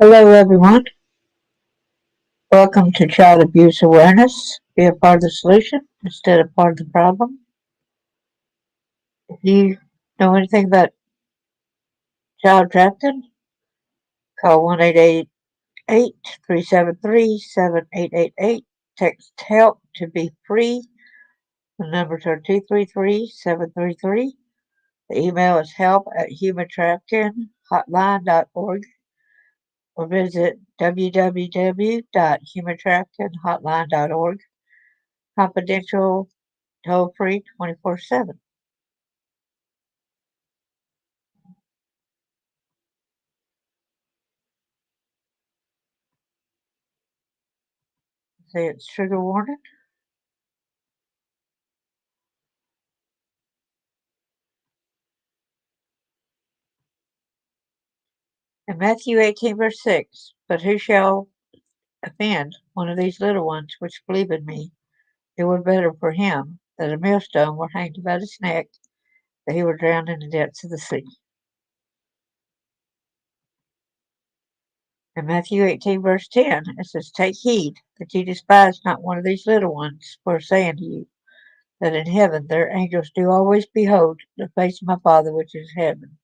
Hello, everyone. Welcome to Child Abuse Awareness. Be a part of the solution instead of part of the problem. If you know anything about child trafficking, call 1-888-373-7888. Text HELP to be free. The numbers are 233-733. The email is help@humantraffickinghotline.org or visit www.humantraffickinghotline.org. Confidential, toll free 24/7. Say it's trigger warning. In Matthew 18, verse 6, but who shall offend one of these little ones which believe in me? It were better for him that a millstone were hanged about his neck, that he were drowned in the depths of the sea. In Matthew 18, verse 10, it says, take heed that ye despise not one of these little ones, for I say unto you, that in heaven their angels do always behold the face of my Father which is in heaven.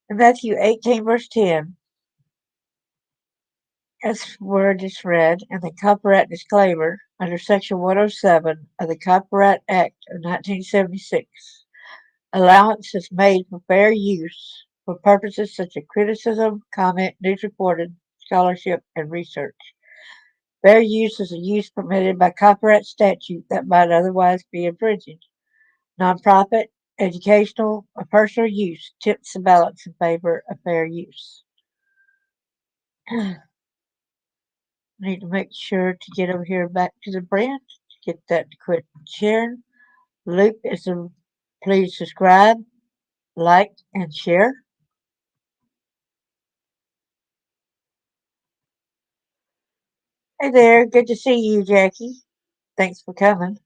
In Matthew 18, verse 10, as word is read in the Copyright Disclaimer under Section 107 of the Copyright Act of 1976, allowance is made for fair use for purposes such as criticism, comment, news reporting, scholarship, and research. Fair use is a use permitted by copyright statute that might otherwise be infringing. Nonprofit, educational, or personal use tips the balance in favor of fair use. Need to make sure to get over here back to the brand. Get that to quit sharing. Luke is a please subscribe, like, and share. Hey there, good to see you, Jackie. Thanks for coming.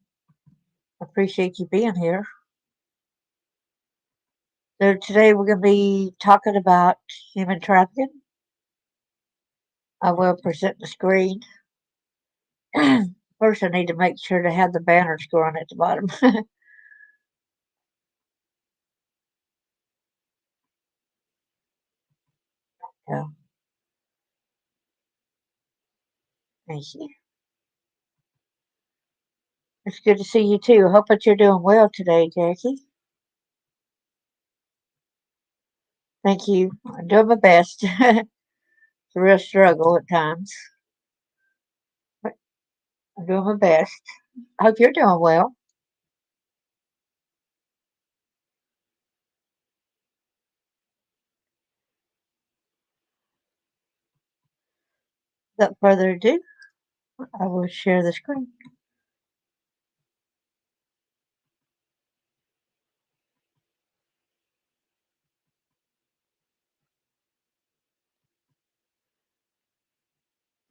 Appreciate you being here. So today we're going to be talking about human trafficking. I will present the screen. First, I need to make sure to have the banners going at the bottom. Yeah, thank you. It's good to see you too. I hope that you're doing well today, Jackie. Thank you. I'm doing my best. It's a real struggle at times, but I'm doing my best. I hope you're doing well. Without further ado, I will share the screen.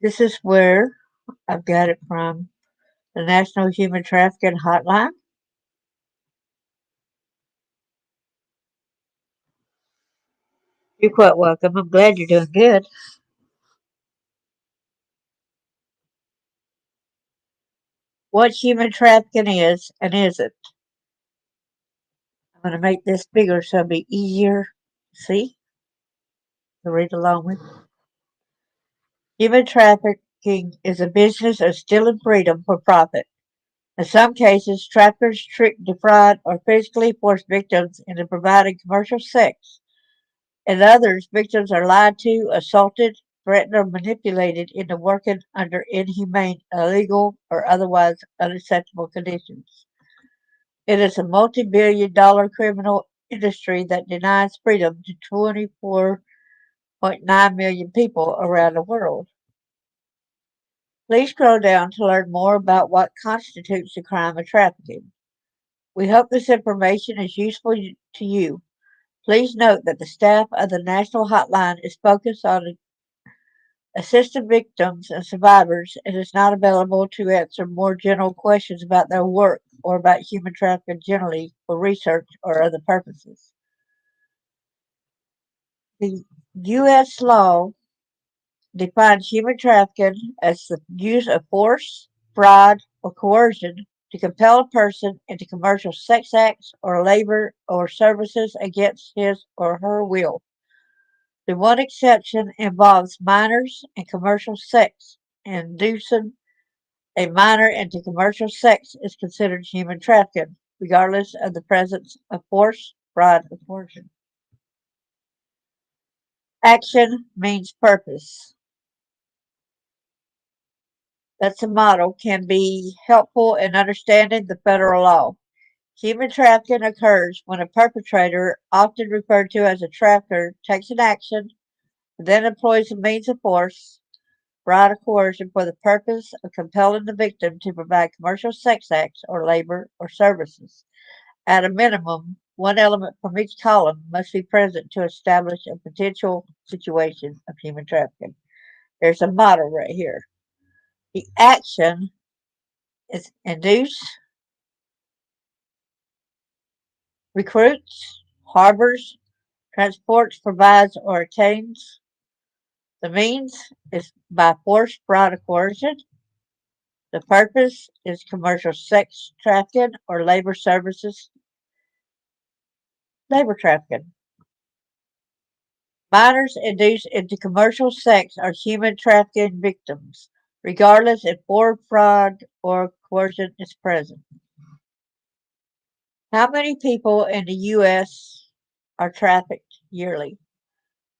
This is where I've got it from the National Human Trafficking Hotline. You're quite welcome. I'm glad you're doing good. What human trafficking is and isn't. I'm going to make this bigger so it'll be easier see to read along with. Human trafficking is a business of stealing freedom for profit. In some cases, traffickers trick, defraud, or physically force victims into providing commercial sex. In others, victims are lied to, assaulted, threatened, or manipulated into working under inhumane, illegal, or otherwise unacceptable conditions. It is a multi-billion-dollar criminal industry that denies freedom to 24.9 million people around the world. Please scroll down to learn more about what constitutes the crime of trafficking. We hope this information is useful to you. Please note that the staff of the National Hotline is focused on assisting victims and survivors and is not available to answer more general questions about their work or about human trafficking generally for research or other purposes. The U.S. law defines human trafficking as the use of force, fraud, or coercion to compel a person into commercial sex acts or labor or services against his or her will. The one exception involves minors and commercial sex. Inducing a minor into commercial sex is considered human trafficking, regardless of the presence of force, fraud, or coercion. Action means purpose. That's a model can be helpful in understanding the federal law. Human trafficking occurs when a perpetrator, often referred to as a trafficker, takes an action, then employs a means of force, fraud, or coercion for the purpose of compelling the victim to provide commercial sex acts or labor or services. At a minimum, one element from each column must be present to establish a potential situation of human trafficking. There's a model right here. The action is induce, recruits, harbors, transports, provides, or attains. The means is by force, fraud, or coercion. The purpose is commercial sex trafficking or labor trafficking. Minors induced into commercial sex are human trafficking victims, regardless if force, fraud, or coercion is present. How many people in the U.S. are trafficked yearly?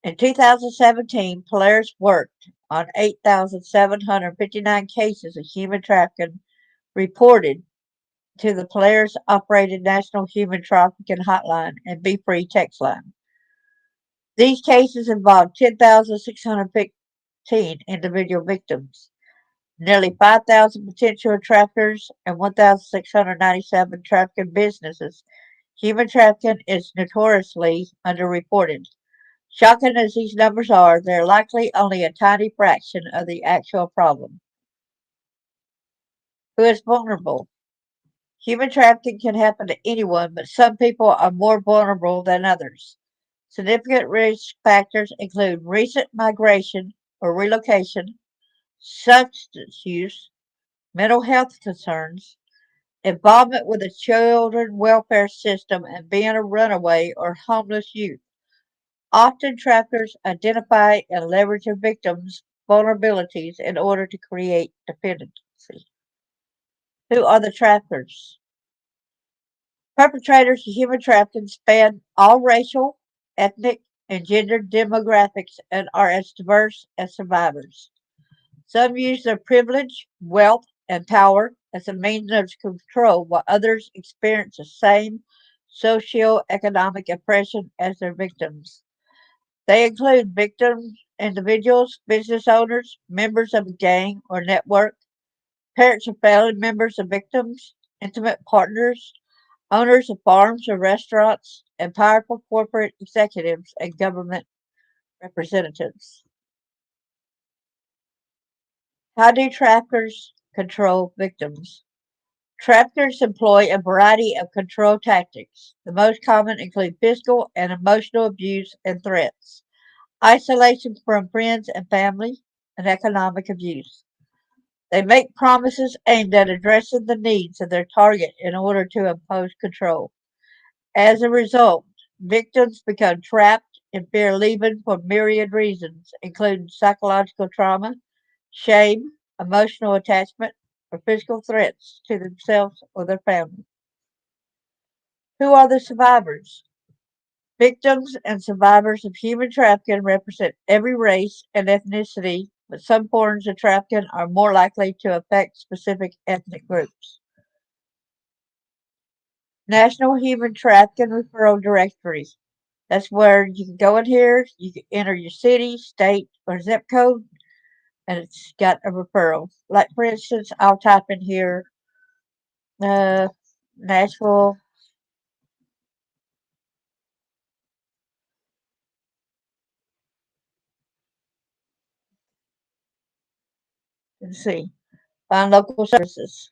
In 2017, Polaris worked on 8,759 cases of human trafficking reported to the Polaris-operated National Human Trafficking Hotline and Be Free text line. These cases involved 10,615 individual victims, nearly 5,000 potential traffickers, and 1,697 trafficking businesses. Human trafficking is notoriously underreported. Shocking as these numbers are, they're likely only a tiny fraction of the actual problem. Who is vulnerable? Human trafficking can happen to anyone, but some people are more vulnerable than others. Significant risk factors include recent migration or relocation, substance use, mental health concerns, involvement with the children welfare system, and being a runaway or homeless youth. Often traffickers identify and leverage a victim's vulnerabilities in order to create dependency. Who are the traffickers? Perpetrators of human trafficking span all racial, ethnic, and gender demographics and are as diverse as survivors. Some use their privilege, wealth, and power as a means of control, while others experience the same socio-economic oppression as their victims. They include victims, individuals, business owners, members of a gang or network, parents or family members of victims, intimate partners, owners of farms or restaurants, and powerful corporate executives and government representatives. How do traffickers control victims? Traffickers employ a variety of control tactics. The most common include physical and emotional abuse and threats, isolation from friends and family, and economic abuse. They make promises aimed at addressing the needs of their target in order to impose control. As a result, victims become trapped and fear leaving for myriad reasons, including psychological trauma, shame, emotional attachment, or physical threats to themselves or their family. Who are the survivors? Victims and survivors of human trafficking represent every race and ethnicity, but some forms of trafficking are more likely to affect specific ethnic groups. National Human Trafficking Referral Directory. That's where you can go in here, you can enter your city, state, or zip code, and it's got a referral. Like, for instance, I'll type in here uh, Nashville. Let's see. Find local services.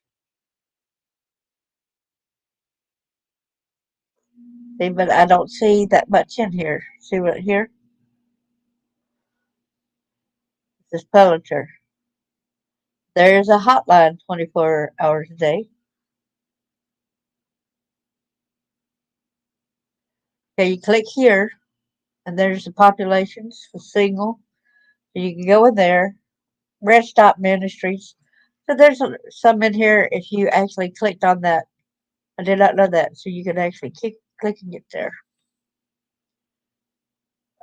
See, but I don't see that much in here. See what here? This publisher. There is a hotline 24 hours a day. Okay, you click here, and there's the populations for single. So you can go in there. Rest Stop Ministries. So there's some in here if you actually clicked on that. I did not know that. So you can actually click and get there.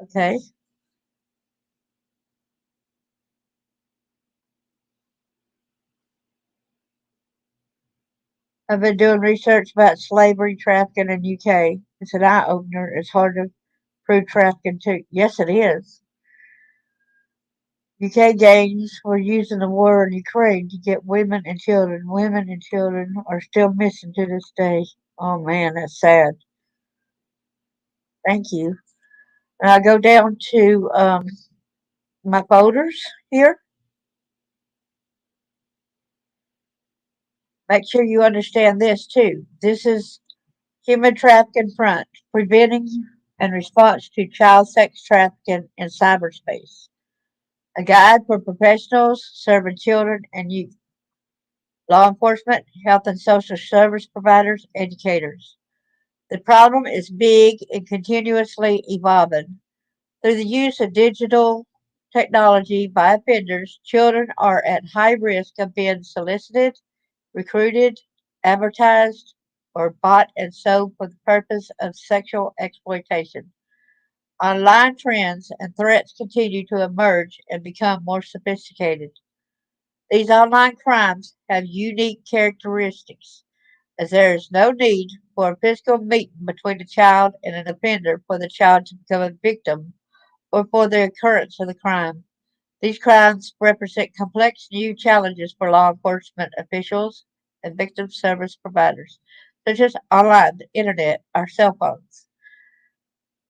Okay. I've been doing research about slavery trafficking in UK. It's an eye opener. It's hard to prove trafficking too. Yes, it is. UK gangs were using the war in Ukraine to get women and children. Women and children are still missing to this day. Oh man, that's sad. Thank you. And I go down to my folders here. Make sure you understand this too. This is Human Trafficking Front, preventing and response to child sex trafficking in cyberspace. A guide for professionals serving children and youth, law enforcement, health and social service providers, educators. The problem is big and continuously evolving. Through the use of digital technology by offenders, children are at high risk of being solicited, recruited, advertised, or bought and sold for the purpose of sexual exploitation. Online trends and threats continue to emerge and become more sophisticated. These online crimes have unique characteristics, as there is no need for a physical meeting between a child and an offender for the child to become a victim or for the occurrence of the crime. These crimes represent complex new challenges for law enforcement officials and victim service providers, such as online, the internet, or cell phones.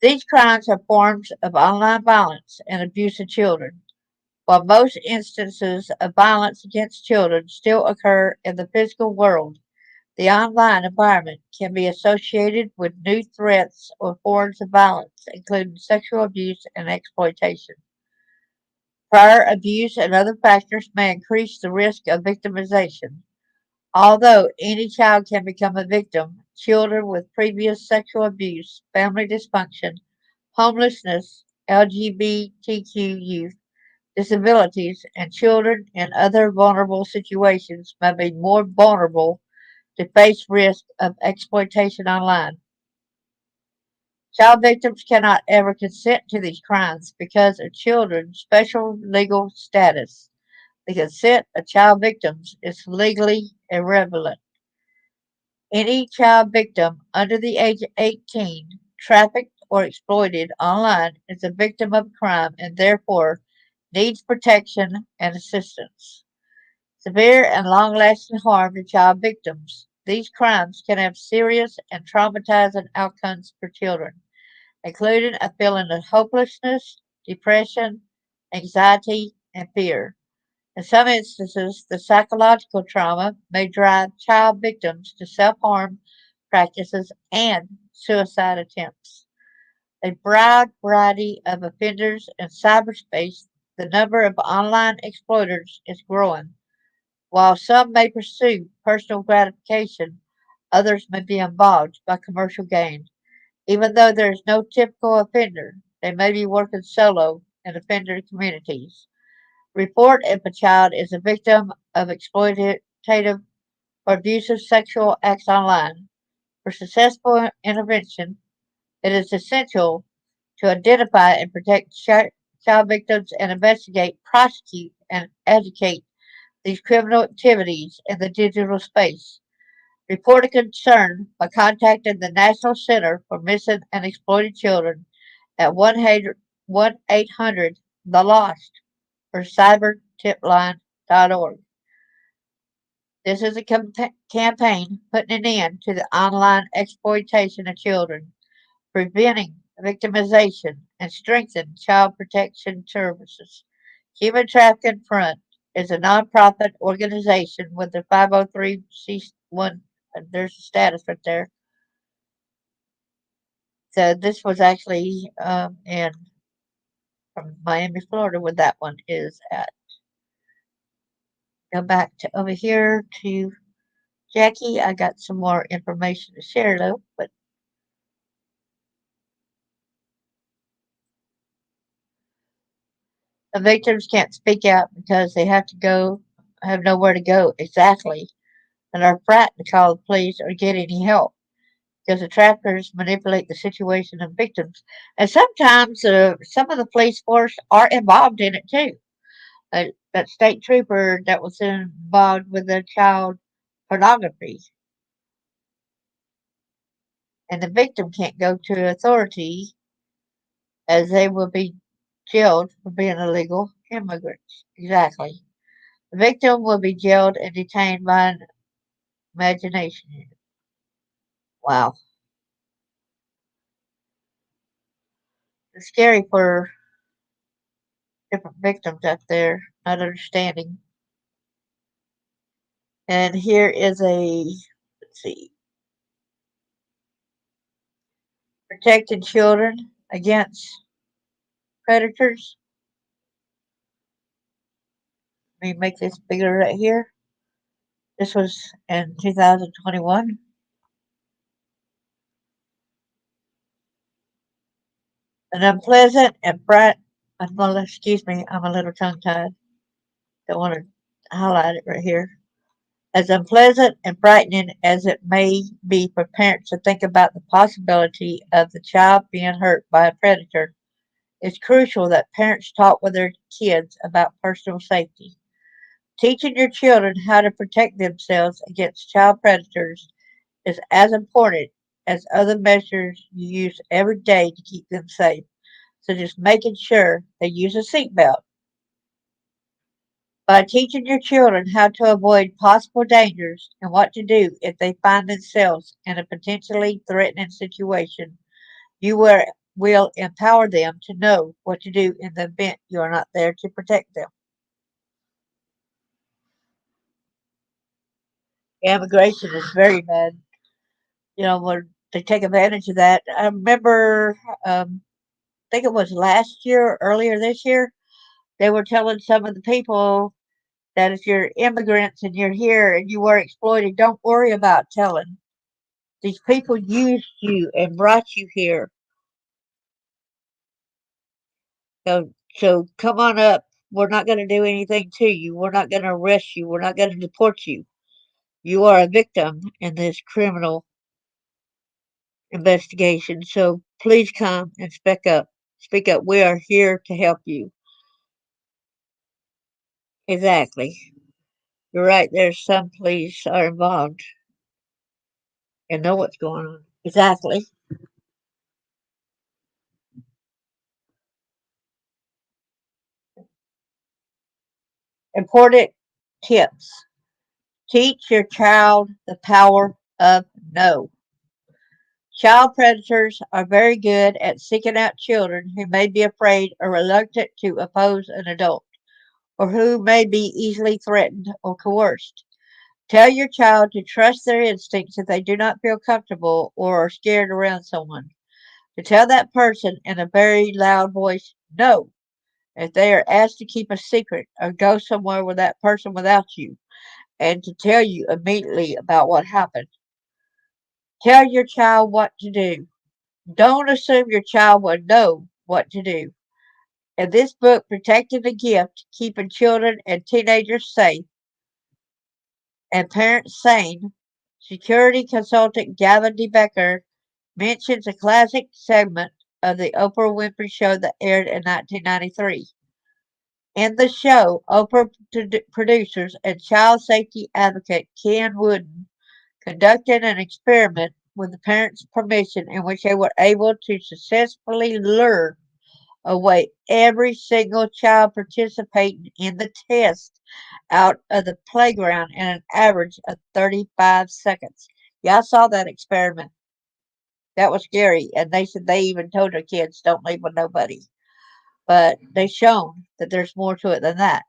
These crimes are forms of online violence and abuse of children. While most instances of violence against children still occur in the physical world, the online environment can be associated with new threats or forms of violence, including sexual abuse and exploitation. Prior abuse and other factors may increase the risk of victimization. Although any child can become a victim, children with previous sexual abuse, family dysfunction, homelessness, LGBTQ youth, disabilities, and children in other vulnerable situations may be more vulnerable to face risk of exploitation online. Child victims cannot ever consent to these crimes because of children's special legal status. The consent of child victims is legally irrelevant. Any child victim under the age of 18 trafficked or exploited online is a victim of crime and therefore needs protection and assistance. Severe and long lasting harm to child victims. These crimes can have serious and traumatizing outcomes for children, including a feeling of hopelessness, depression, anxiety, and fear. In some instances, the psychological trauma may drive child victims to self harm practices and suicide attempts. A broad variety of offenders in cyberspace, the number of online exploiters is growing. While some may pursue personal gratification, others may be involved by commercial gain. Even though there is no typical offender, they may be working solo in offender communities. Report if a child is a victim of exploitative or abusive sexual acts online. For successful intervention, it is essential to identify and protect child victims and investigate, prosecute, and educate these criminal activities in the digital space. Report a concern by contacting the National Center for Missing and Exploited Children at 1-800 The Lost or cybertipline.org. This is a campaign putting an end to the online exploitation of children, preventing victimization, and strengthening child protection services. Human Trafficking Front is a nonprofit organization with a 503c1. There's a status right there. So this was actually in from Miami, Florida, where that one is at. Go back to over here to Jackie. I got some more information to share though, but the victims can't speak out because they have nowhere to go exactly, and are frightened to call the police or get any help because the traffickers manipulate the situation of victims. And sometimes some of the police force are involved in it too. That state trooper that was involved with the child pornography, and the victim can't go to authority as they will be jailed for being illegal immigrants. Exactly. The victim will be jailed and detained by an imagination unit. Wow. It's scary for different victims out there not understanding. And here is let's see, protecting children against predators. Let me make this bigger right here. This was in 2021. An unpleasant and bright, excuse me, I'm a little tongue tied. Don't want to highlight it right here. As unpleasant and frightening as it may be for parents to think about the possibility of the child being hurt by a predator, it's crucial that parents talk with their kids about personal safety. Teaching your children how to protect themselves against child predators is as important as other measures you use every day to keep them safe, such as making sure they use a seatbelt. By teaching your children how to avoid possible dangers and what to do if they find themselves in a potentially threatening situation, you will empower them to know what to do in the event you are not there to protect them. Immigration is very bad. When they take advantage of that. I remember, I think it was last year or earlier this year, they were telling some of the people that if you're immigrants and you're here and you were exploited, don't worry about telling. These people used you and brought you here. So come on up. We're not going to do anything to you. We're not going to arrest you. We're not going to deport you. You are a victim in this criminal investigation. So please come and speak up. Speak up. We are here to help you. Exactly. You're right. There's some police are involved and know what's going on. Exactly. Important tips. Teach your child the power of no. Child predators are very good at seeking out children who may be afraid or reluctant to oppose an adult, or who may be easily threatened or coerced. Tell your child to trust their instincts if they do not feel comfortable or are scared around someone. To tell that person in a very loud voice, no, if they are asked to keep a secret or go somewhere with that person without you, and to tell you immediately about what happened. Tell your child what to do. Don't assume your child will know what to do. In this book, Protecting the Gift, Keeping Children and Teenagers Safe and Parents Sane, security consultant Gavin DeBecker mentions a classic segment of the Oprah Winfrey Show that aired in 1993. In the show, Oprah producers and child safety advocate Ken Wooden conducted an experiment with the parents' permission in which they were able to successfully lure away every single child participating in the test out of the playground in an average of 35 seconds. Yeah, I saw that experiment. That was scary. And they said they even told their kids, don't leave with nobody. But they shown that there's more to it than that.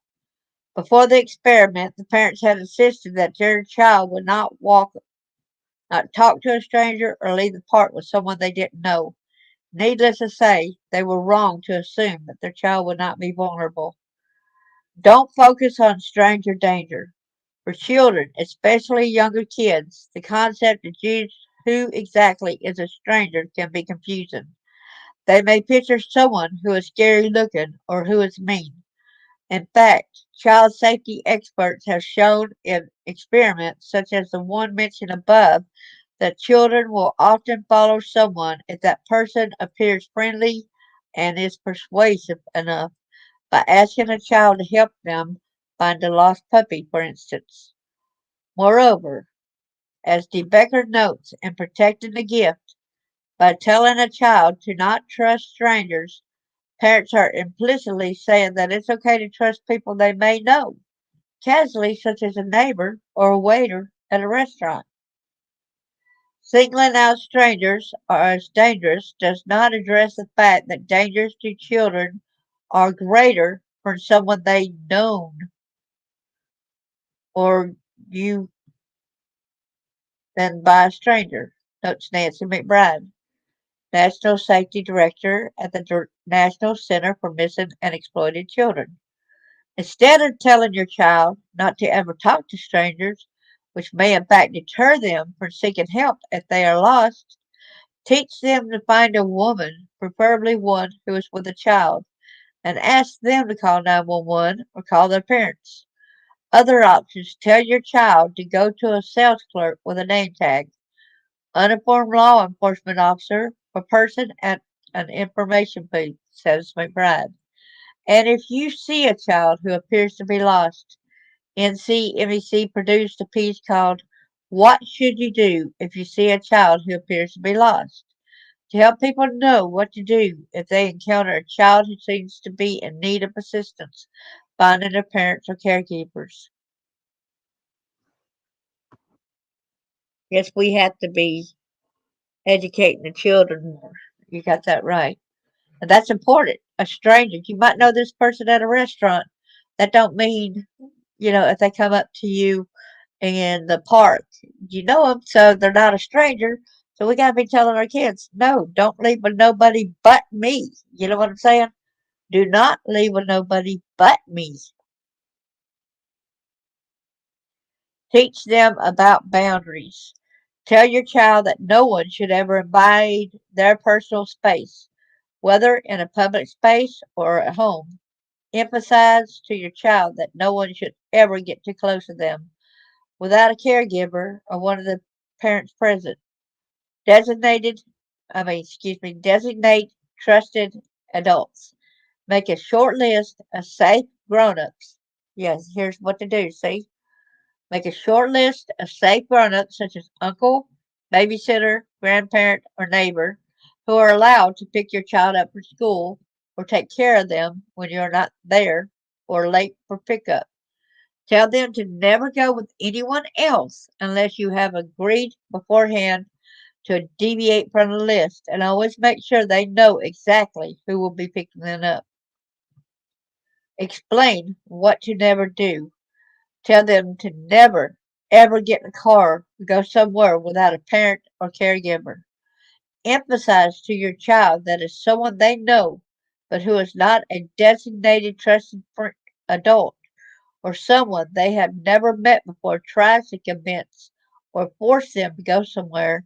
Before the experiment, the parents had insisted that their child would not talk to a stranger, or leave the park with someone they didn't know. Needless to say, they were wrong to assume that their child would not be vulnerable. Don't focus on stranger danger. For children, especially younger kids, the concept of who exactly is a stranger can be confusing. They may picture someone who is scary looking or who is mean. In fact, child safety experts have shown in experiments such as the one mentioned above that children will often follow someone if that person appears friendly and is persuasive enough by asking a child to help them find a lost puppy, for instance. Moreover, as De Becker notes in Protecting the Gift, by telling a child to not trust strangers, parents are implicitly saying that it's okay to trust people they may know, casually, such as a neighbor or a waiter at a restaurant. Singling out strangers as dangerous does not address the fact that dangers to children are greater from someone they known or you than by a stranger, notes Nancy McBride, National Safety Director at the National Center for Missing and Exploited Children. Instead of telling your child not to ever talk to strangers, which may in fact deter them from seeking help if they are lost, teach them to find a woman, preferably one who is with a child, and ask them to call 911 or call their parents. Other options: tell your child to go to a sales clerk with a name tag, uniformed law enforcement officer, or person at an information booth, says McBride. And if you see a child who appears to be lost, NCMEC produced a piece called What Should You Do If You See a Child Who Appears to Be Lost? To help people know what to do if they encounter a child who seems to be in need of assistance finding their parents or caregivers. Yes, we have to be educating the children more. You got that right. And that's important. A stranger, you might know this person at a restaurant. That don't mean, if they come up to you in the park, you know them, so they're not a stranger. So we got to be telling our kids, no, don't leave with nobody but me. You know what I'm saying? Do not leave with nobody but me. Teach them about boundaries. Tell your child that no one should ever invade their personal space, whether in a public space or at home. Emphasize to your child that no one should ever get too close to them without a caregiver or one of the parents present. Designated, designate trusted adults. Make a short list of safe grown-ups. Yes, here's what to do. See, make a short list of safe grown-ups such as uncle, babysitter, grandparent, or neighbor who are allowed to pick your child up from school or take care of them when you're not there or late for pickup. Tell them to never go with anyone else unless you have agreed beforehand to deviate from the list, and always make sure they know exactly who will be picking them up. Explain what to never do. Tell them to never, ever get in a car or go somewhere without a parent or caregiver. Emphasize to your child that it's someone they know, but who is not a designated trusted adult or someone they have never met before tries to convince or force them to go somewhere,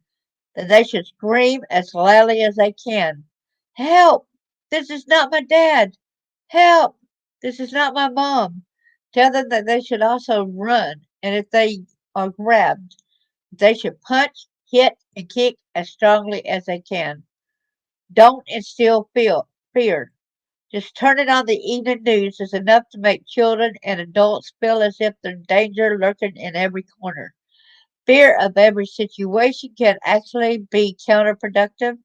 then they should scream as loudly as they can. Help! This is not my dad! Help! This is not my mom! Tell them that they should also run, and if they are grabbed, they should punch, hit, and kick as strongly as they can. Don't instill fear. Just turning on the evening news is enough to make children and adults feel as if there's danger lurking in every corner. Fear of every situation can actually be counterproductive,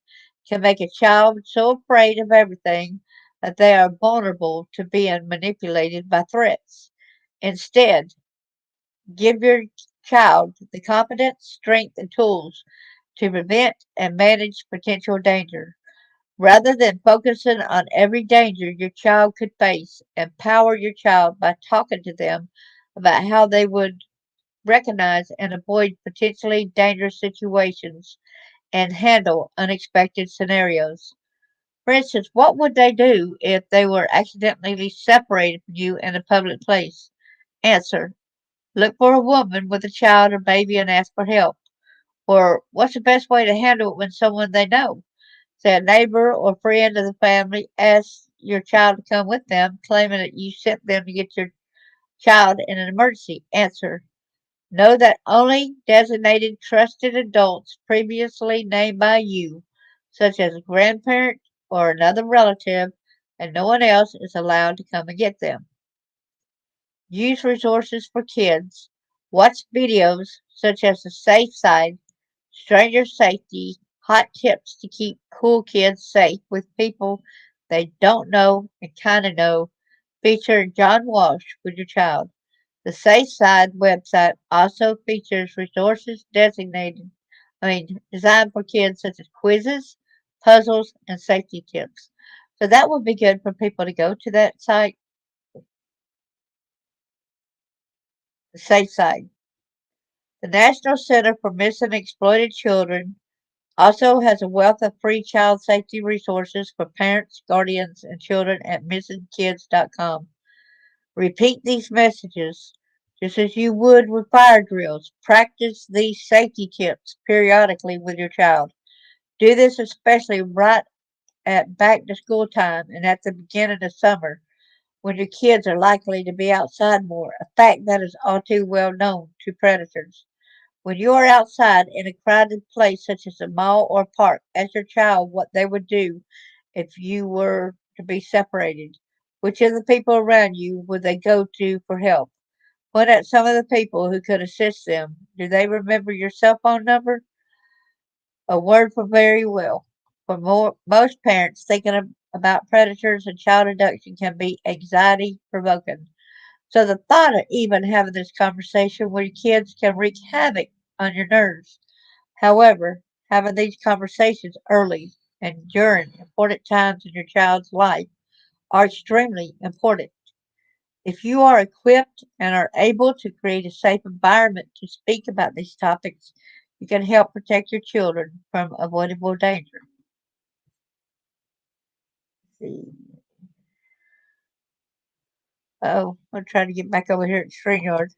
can make a child so afraid of everything that they are vulnerable to being manipulated by threats. Instead, give your child the confidence, strength, and tools to prevent and manage potential danger. Rather than focusing on every danger your child could face, empower your child by talking to them about how they would recognize and avoid potentially dangerous situations and handle unexpected scenarios. For instance, what would they do if they were accidentally separated from you in a public place? Answer: look for a woman with a child or baby and ask for help. Or what's the best way to handle it when someone they know, say a neighbor or friend of the family, asks your child to come with them, claiming that you sent them to get your child in an emergency? Answer: know that only designated trusted adults previously named by you, such as a grandparent or another relative, and no one else is allowed to come and get them. Use resources for kids. Watch videos such as The Safe Side, Stranger Safety, Hot Tips to Keep Cool Kids Safe with People They Don't Know and Kinda Know, featuring John Walsh with your child. The Safe Side website also features resources designed for kids such as quizzes, puzzles, and safety tips. So that would be good for people to go to that site, the Safe Side. The National Center for Missing and Exploited Children also has a wealth of free child safety resources for parents, guardians, and children at missingkids.com. Repeat these messages just as you would with fire drills. Practice these safety tips periodically with your child. Do this especially right at back to school time and at the beginning of summer when your kids are likely to be outside more, a fact that is all too well known to predators. When you are outside in a crowded place such as a mall or park, ask your child what they would do if you were to be separated. Which of the people around you would they go to for help? Point out some of the people who could assist them. Do they remember your cell phone number? A word for very well. For most parents, about predators and child abduction can be anxiety provoking. So the thought of even having this conversation with your kids can wreak havoc on your nerves. However, having these conversations early and during important times in your child's life are extremely important. If you are equipped and are able to create a safe environment to speak about these topics, you can help protect your children from avoidable danger. See. Oh, I'm trying to get back over here at StreamYard.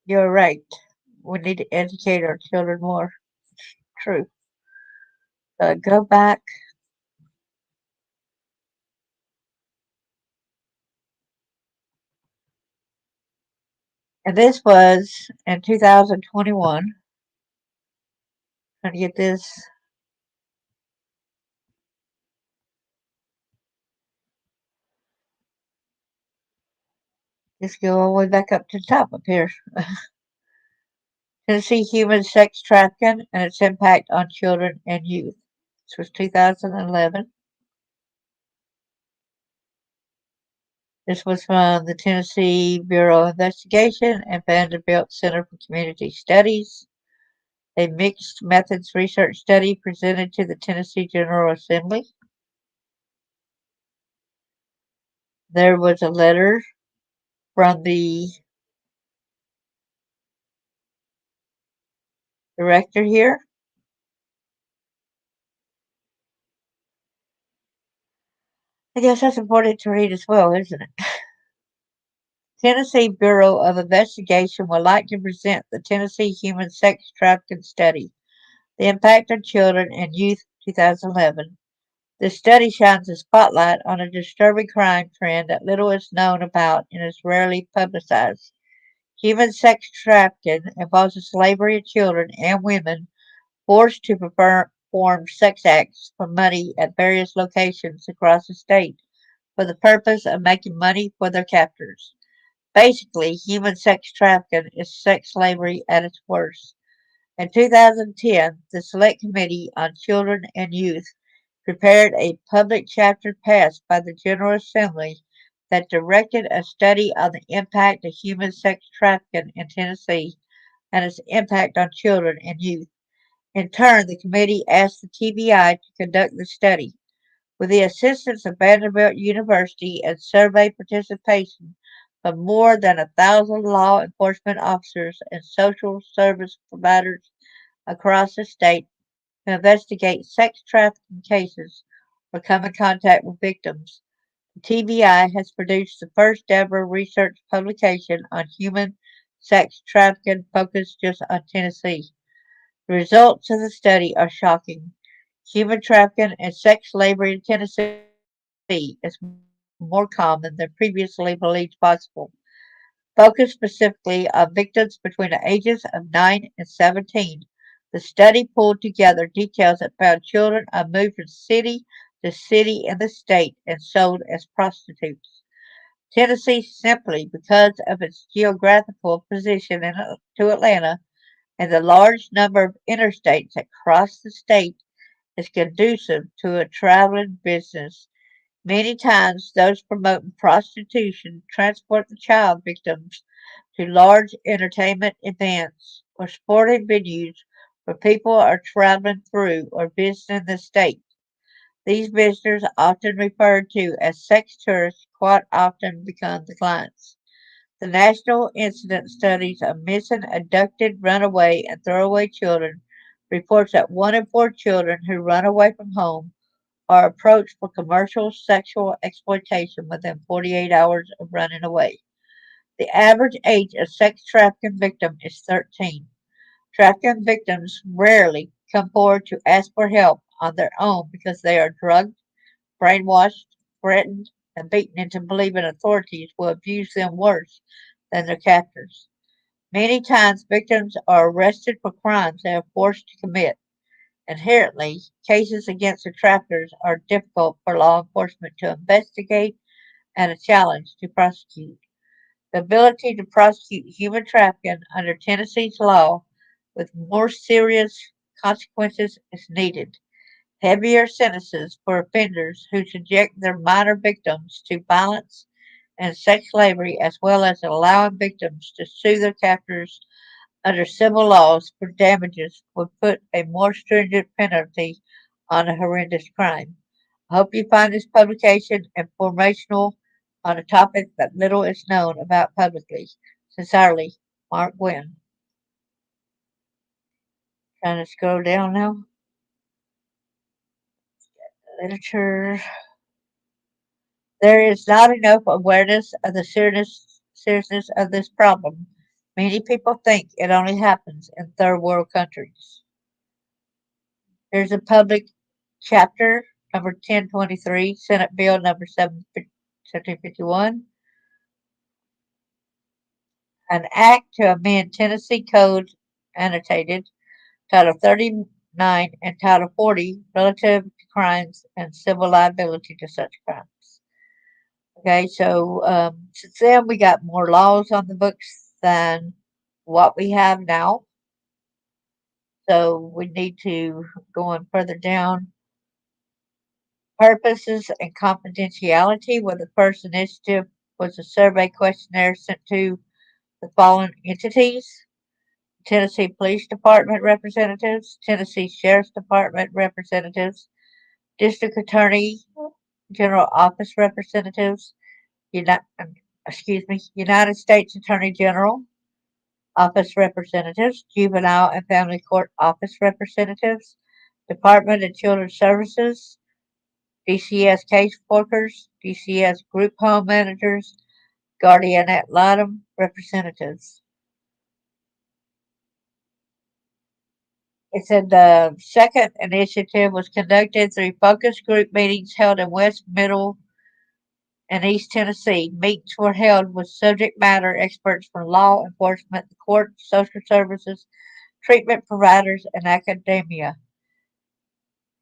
You're right. We need to educate our children more. True. Go back. And this was in 2021. Trying to get this. Just go all the way back up to the top up here. Tennessee human sex trafficking and its impact on children and youth. This was 2011. This was from the Tennessee Bureau of Investigation and Vanderbilt Center for Community Studies, a mixed methods research study presented to the Tennessee General Assembly. There was a letter from the director here. I guess that's important to read as well, isn't it? Tennessee Bureau of Investigation would like to present the Tennessee Human Sex Trafficking Study, The Impact on Children and Youth 2011. This study shines a spotlight on a disturbing crime trend that little is known about and is rarely publicized. Human sex trafficking involves the slavery of children and women forced to perform sex acts for money at various locations across the state for the purpose of making money for their captors. Basically, human sex trafficking is sex slavery at its worst. In 2010, the Select Committee on Children and Youth prepared a public chapter passed by the General Assembly that directed a study on the impact of human sex trafficking in Tennessee and its impact on children and youth. In turn, the committee asked the TBI to conduct the study. With the assistance of Vanderbilt University and survey participation from more than 1,000 law enforcement officers and social service providers across the state, to investigate sex trafficking cases or come in contact with victims. The TBI has produced the first ever research publication on human sex trafficking focused just on Tennessee. The results of the study are shocking. Human trafficking and sex slavery in Tennessee is more common than previously believed possible. Focused specifically on victims between the ages of 9 and 17, the study pulled together details that found children are moved from city to city in the state and sold as prostitutes. Tennessee, simply because of its geographical position to Atlanta and the large number of interstates that cross the state, is conducive to a traveling business. Many times, those promoting prostitution transport the child victims to large entertainment events or sporting venues where people are traveling through or visiting the state. These visitors, often referred to as sex tourists, quite often become the clients. The National Incident Studies of Missing, Abducted, Runaway, and Throwaway Children reports that 1 in 4 children who run away from home are approached for commercial sexual exploitation within 48 hours of running away. The average age of sex trafficking victim is 13. Trafficking victims rarely come forward to ask for help on their own because they are drugged, brainwashed, threatened, and beaten into believing authorities will abuse them worse than their captors. Many times victims are arrested for crimes they are forced to commit. Inherently, cases against the traffickers are difficult for law enforcement to investigate and a challenge to prosecute. The ability to prosecute human trafficking under Tennessee's law with more serious consequences is needed. Heavier sentences for offenders who subject their minor victims to violence and sex slavery, as well as allowing victims to sue their captors under civil laws for damages, would put a more stringent penalty on a horrendous crime. I hope you find this publication informational on a topic that little is known about publicly. Sincerely, Mark Gwynn. Trying to scroll down now. Literature. There is not enough awareness of the seriousness of this problem. Many people think it only happens in third world countries. There's a public chapter number 1023, Senate Bill number 751, an act to amend Tennessee Code annotated Title 39 and Title 40 relative to crimes and civil liability to such crimes. Okay, so since then we got more laws on the books than what we have now. So we need to go on further down. Purposes and confidentiality, where the first initiative was a survey questionnaire sent to the following entities: Tennessee Police Department representatives, Tennessee Sheriff's Department representatives, District Attorney General Office representatives, United, United States Attorney General Office representatives, Juvenile and Family Court Office representatives, Department of Children's Services, DCS case workers, DCS group home managers, guardian ad litem representatives. It said the second initiative was conducted through focus group meetings held in West, Middle, and East Tennessee. Meetings were held with subject matter experts from law enforcement, the courts, social services, treatment providers, and academia.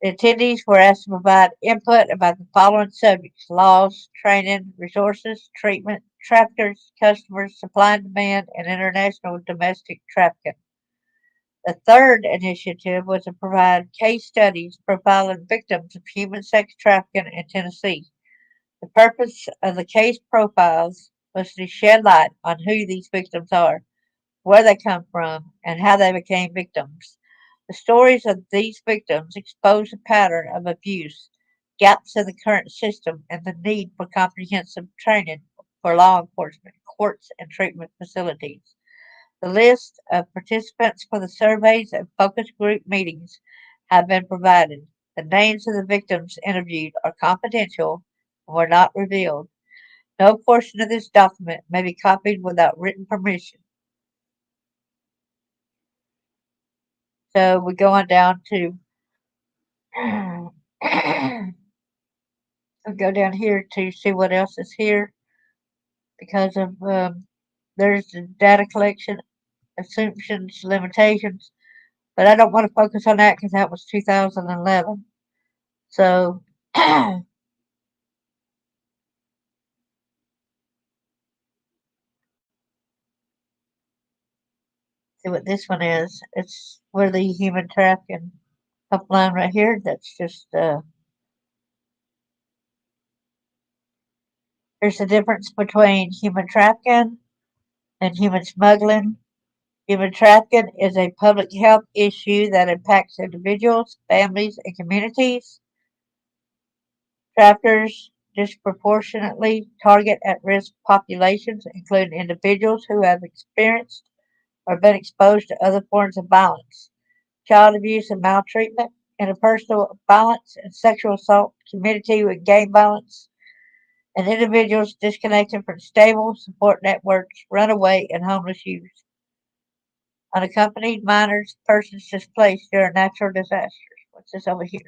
The attendees were asked to provide input about the following subjects: laws, training, resources, treatment, traffickers, customers, supply and demand, and international domestic trafficking. The third initiative was to provide case studies profiling victims of human sex trafficking in Tennessee. The purpose of the case profiles was to shed light on who these victims are, where they come from, and how they became victims. The stories of these victims expose a pattern of abuse, gaps in the current system, and the need for comprehensive training for law enforcement, courts, and treatment facilities. The list of participants for the surveys and focus group meetings have been provided. The names of the victims interviewed are confidential and were not revealed. No portion of this document may be copied without written permission. So we go on down to we go down here to see what else is here because of there's the data collection assumptions limitations, but I don't want to focus on that because that was 2011. So see what this one is. It's where the human trafficking upline right here. That's just there's a difference between human trafficking and human smuggling. Human trafficking is a public health issue that impacts individuals, families, and communities. Traffickers disproportionately target at-risk populations, including individuals who have experienced or been exposed to other forms of violence, child abuse and maltreatment, interpersonal violence and sexual assault, community with gang violence, and individuals disconnected from stable support networks, runaway and homeless youth, unaccompanied minors, persons displaced during natural disasters. What's this over here?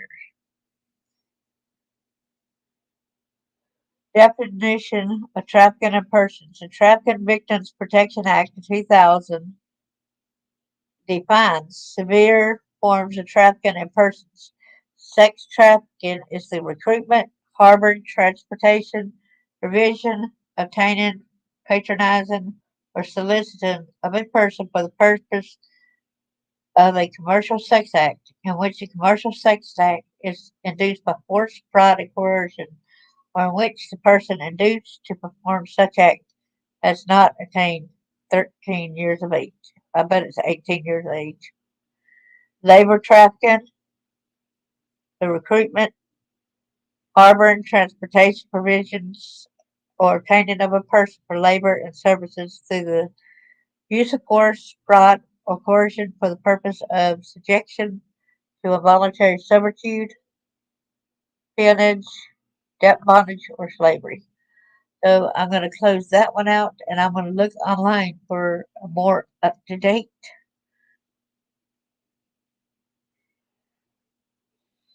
Definition of trafficking in persons. The Trafficking Victims Protection Act of 2000 defines severe forms of trafficking in persons. Sex trafficking is the recruitment, harboring, transportation, provision, obtaining, patronizing, or soliciting of a person for the purpose of a commercial sex act in which the commercial sex act is induced by force, fraud, and coercion, or in which the person induced to perform such act has not attained 13 years of age. I bet it's 18 years of age. Labor trafficking, the recruitment, harboring, transportation provisions, or obtaining of a person for labor and services through the use of force, fraud, or coercion for the purpose of subjection to a voluntary servitude, peonage, debt bondage, or slavery. So I'm going to close that one out and I'm going to look online for a more up to date.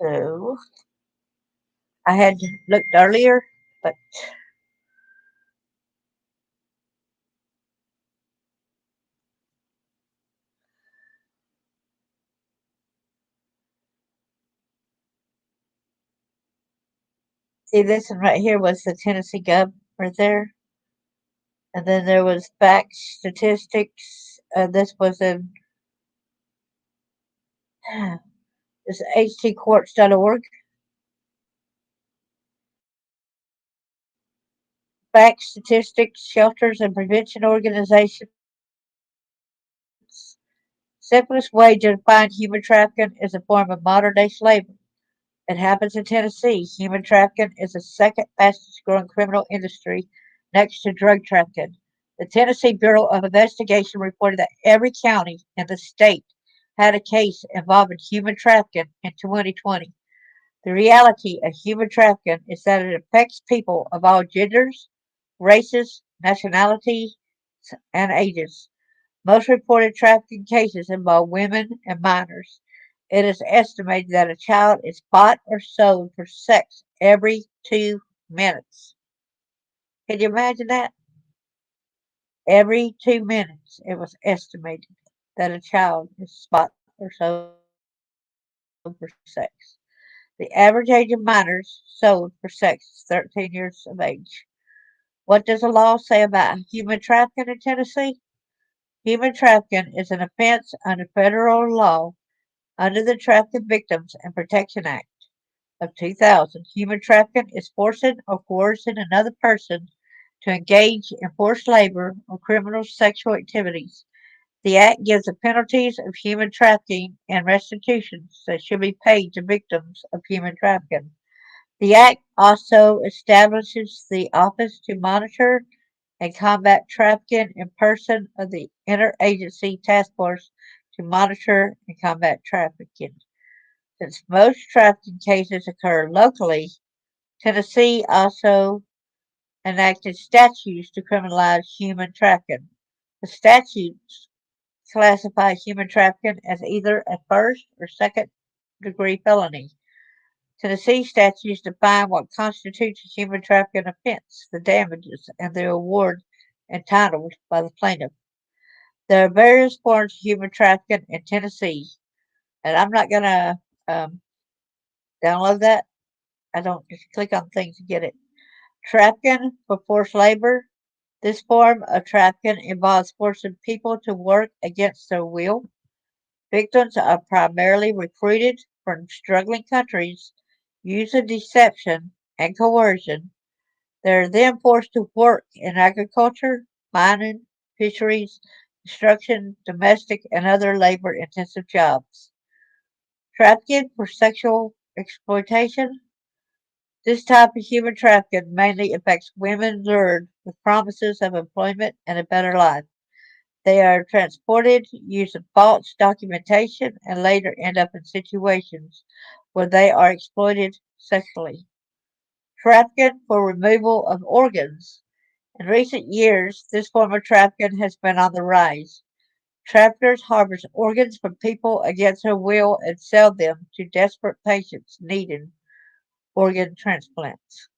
So I had looked earlier, but see this one right here was the Tennessee Gov right there. And then there was facts, statistics. This was in this htcourts.org. Facts, statistics, shelters, and prevention organizations. Simplest way to define human trafficking is a form of modern day slavery. It happens in Tennessee. Human trafficking is the second fastest growing criminal industry next to drug trafficking. The Tennessee Bureau of Investigation reported that every county in the state had a case involving human trafficking in 2020. The reality of human trafficking is that it affects people of all genders, races, nationalities, and ages. Most reported trafficking cases involve women and minors. It is estimated that a child is bought or sold for sex every 2 minutes. Can you imagine that? Every 2 minutes, it was estimated that a child is bought or sold for sex. The average age of minors sold for sex is 13 years of age. What does the law say about human trafficking in Tennessee? Human trafficking is an offense under federal law under the Trafficking Victims and Protection Act of 2000. Human trafficking is forcing or coercing another person to engage in forced labor or criminal sexual activities. The Act gives the penalties of human trafficking and restitutions that should be paid to victims of human trafficking. The Act also establishes the Office to Monitor and Combat Trafficking in person of the Interagency Task Force to Monitor and Combat Trafficking. Since most trafficking cases occur locally, Tennessee also enacted statutes to criminalize human trafficking. The statutes classify human trafficking as either a first or second degree felony. Tennessee statutes define what constitutes a human trafficking offense, the damages, and the award entitled by the plaintiff. There are various forms of human trafficking in Tennessee, and I'm not going to um, download that. I don't just click on things to get it. Trafficking for forced labor. This form of trafficking involves forcing people to work against their will. Victims are primarily recruited from struggling countries using deception and coercion. They are then forced to work in agriculture, mining, fisheries, construction, domestic, and other labor intensive jobs. Trafficking for sexual exploitation. This type of human trafficking mainly affects women lured with promises of employment and a better life. They are transported using false documentation and later end up in situations where they are exploited sexually. Trafficking for removal of organs. In recent years, this form of trafficking has been on the rise. Traffickers harvest organs from people against their will and sell them to desperate patients needing organ transplants.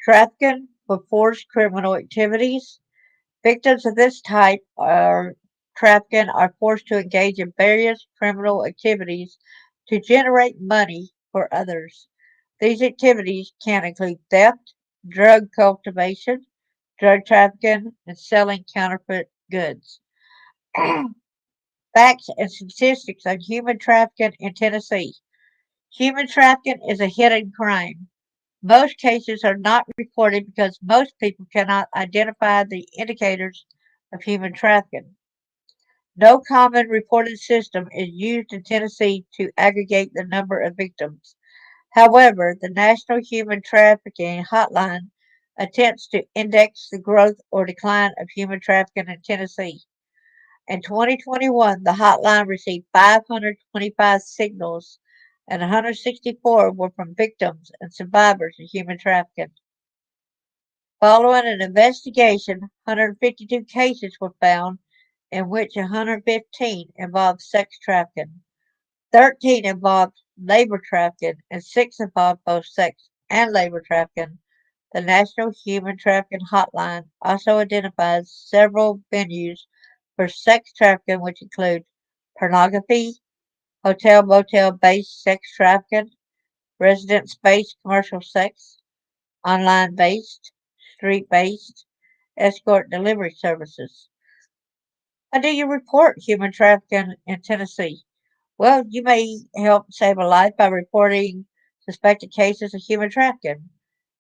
Trafficking for forced criminal activities. Victims of this type of trafficking are forced to engage in various criminal activities to generate money for others. These activities can include theft, drug cultivation, drug trafficking, and selling counterfeit goods. Facts and statistics on human trafficking in Tennessee. Human trafficking is a hidden crime. Most cases are not reported because most people cannot identify the indicators of human trafficking. No common reporting system is used in Tennessee to aggregate the number of victims. However, the National Human Trafficking Hotline attempts to index the growth or decline of human trafficking in Tennessee. In 2021, the hotline received 525 signals, and 164 were from victims and survivors of human trafficking. Following an investigation, 152 cases were found, in which 115 involved sex trafficking, 13 involved labor trafficking, and 6 involved both sex and labor trafficking. The National Human Trafficking Hotline also identifies several venues for sex trafficking, which include pornography, hotel motel based sex trafficking, residence based commercial sex, online based, street based, escort delivery services. How do you report human trafficking in Tennessee? Well, you may help save a life by reporting suspected cases of human trafficking.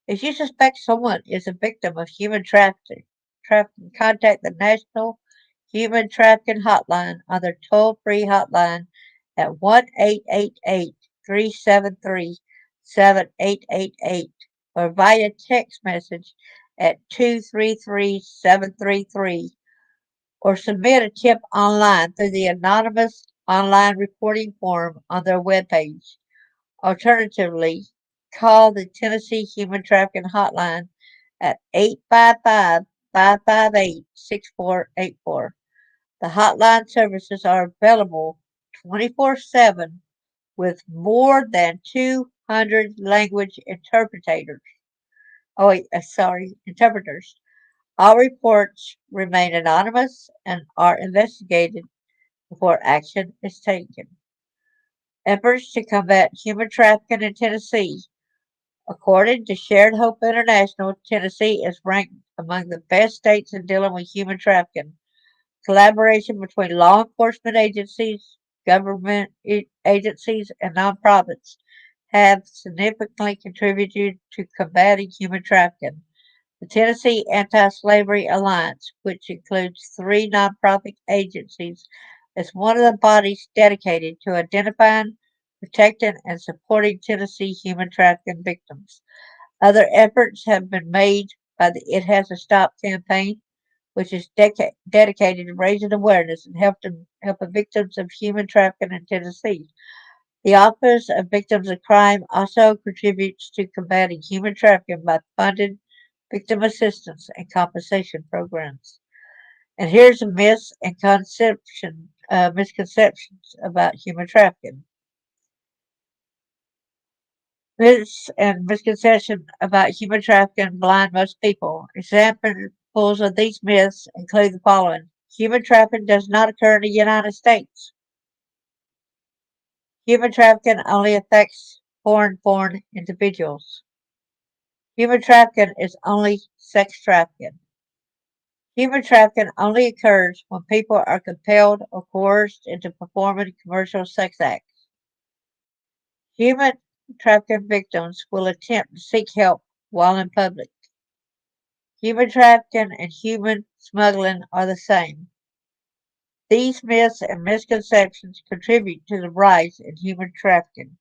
If you suspect someone is a victim of trafficking, contact the National Human Trafficking Hotline on their toll-free hotline at 1-888-373-7888 or via text message at 233-733 or submit a tip online through the anonymous online reporting form on their webpage. Alternatively, call the Tennessee Human Trafficking Hotline at 855-558-6484. The hotline services are available 24/7 with more than 200 language interpreters. Oh, wait, interpreters. All reports remain anonymous and are investigated before action is taken. Efforts to combat human trafficking in Tennessee. According to Shared Hope International, Tennessee is ranked among the best states in dealing with human trafficking. Collaboration between law enforcement agencies, government agencies, and nonprofits have significantly contributed to combating human trafficking. The Tennessee Anti-Slavery Alliance, which includes three nonprofit agencies, is one of the bodies dedicated to identifying, protecting, and supporting Tennessee human trafficking victims. Other efforts have been made by the It Has to Stop campaign, which is dedicated to raising awareness and helping victims of human trafficking in Tennessee. The Office of Victims of Crime also contributes to combating human trafficking by funding victim assistance and compensation programs. And here's some misconceptions about human trafficking. Myths and misconceptions about human trafficking blind most people. Examples of these myths include the following. Human trafficking does not occur in the United States. Human trafficking only affects foreign individuals. Human trafficking is only sex trafficking. Human trafficking only occurs when people are compelled or coerced into performing commercial sex acts. Human trafficking victims will attempt to seek help while in public. Human trafficking and human smuggling are the same. These myths and misconceptions contribute to the rise in human trafficking.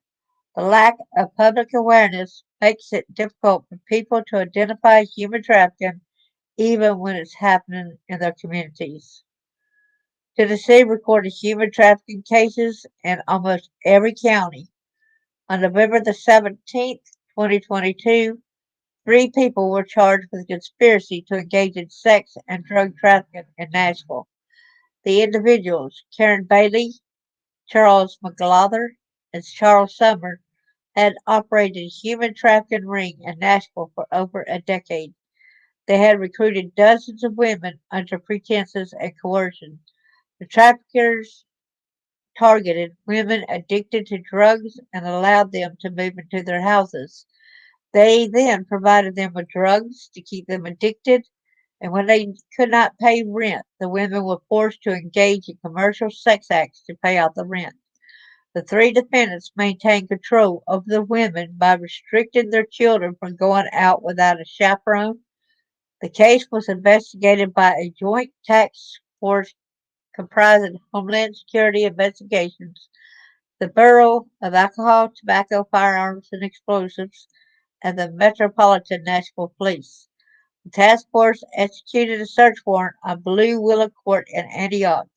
The lack of public awareness makes it difficult for people to identify human trafficking even when it's happening in their communities. Tennessee recorded human trafficking cases in almost every county. On November the 17th, 2022, three people were charged with conspiracy to engage in sex and drug trafficking in Nashville. The individuals, Karen Bailey, Charles McLaughlin, and Charles Summer, had operated a human trafficking ring in Nashville for over a decade. They had recruited dozens of women under pretenses and coercion. The traffickers targeted women addicted to drugs and allowed them to move into their houses. They then provided them with drugs to keep them addicted, and when they could not pay rent, the women were forced to engage in commercial sex acts to pay off the rent. The three defendants maintained control over the women by restricting their children from going out without a chaperone. The case was investigated by a joint task force comprising Homeland Security Investigations, the Bureau of Alcohol, Tobacco, Firearms, and Explosives, and the Metropolitan Nashville Police. The task force executed a search warrant on Blue Willow Court in Antioch,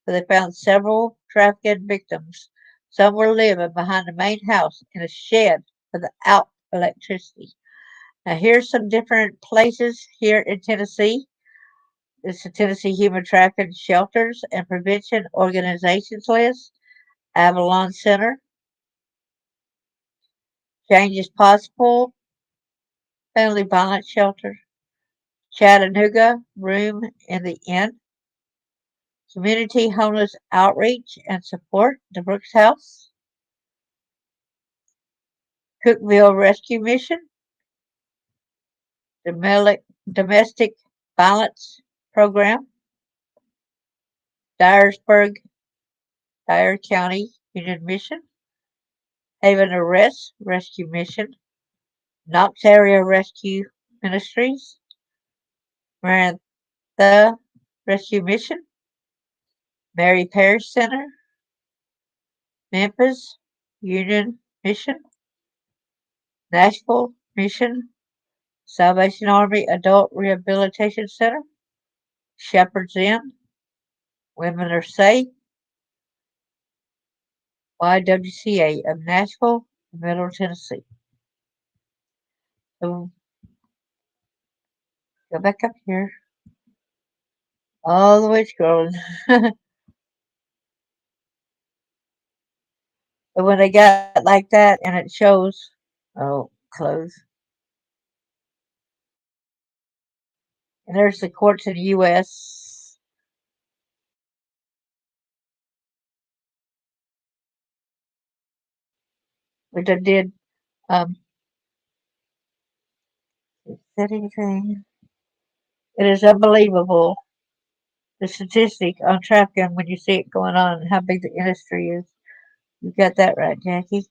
where they found several trafficking victims. Some were living behind the main house in a shed without electricity. Now, here's some different places here in Tennessee. It's the Tennessee Human Trafficking Shelters and Prevention Organizations list, Avalon Center, Change is Possible, Family Violence Shelter, Chattanooga, Room in the Inn, Community Homeless Outreach and Support, the Brooks House, Cookville Rescue Mission, the Domestic Violence Program, Dyersburg, Dyer County Union Mission, Haven Arrest Rescue Mission, Knox Area Rescue Ministries, Marantha Rescue Mission, Mary Parish Center, Memphis Union Mission, Nashville Mission, Salvation Army Adult Rehabilitation Center, Shepherd's Inn, Women Are Safe, YWCA of Nashville, Middle Tennessee. So go back up here, all the way scrolling. But when they got like that and it shows, oh, close. And there's the courts in the U.S. which I did. Said anything? It is unbelievable the statistic on trafficking when you see it going on and how big the industry is. You got that right, Jackie.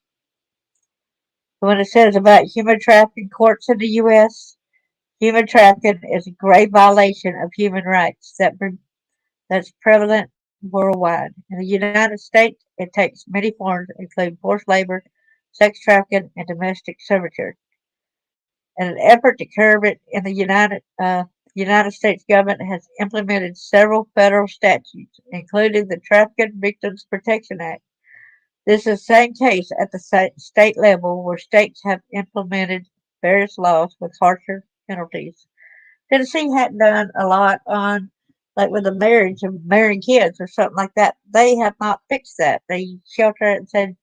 When it says about human trafficking courts in the U.S., human trafficking is a grave violation of human rights that's prevalent worldwide. In the United States, it takes many forms, including forced labor, sex trafficking, and domestic servitude. In an effort to curb it, in the United States government has implemented several federal statutes, including the Trafficking Victims Protection Act. This is the same case at the state level where states have implemented various laws with harsher penalties. Tennessee hadn't done a lot on, like with the marriage of marrying kids or something like that. They have not fixed that. They shelter it and said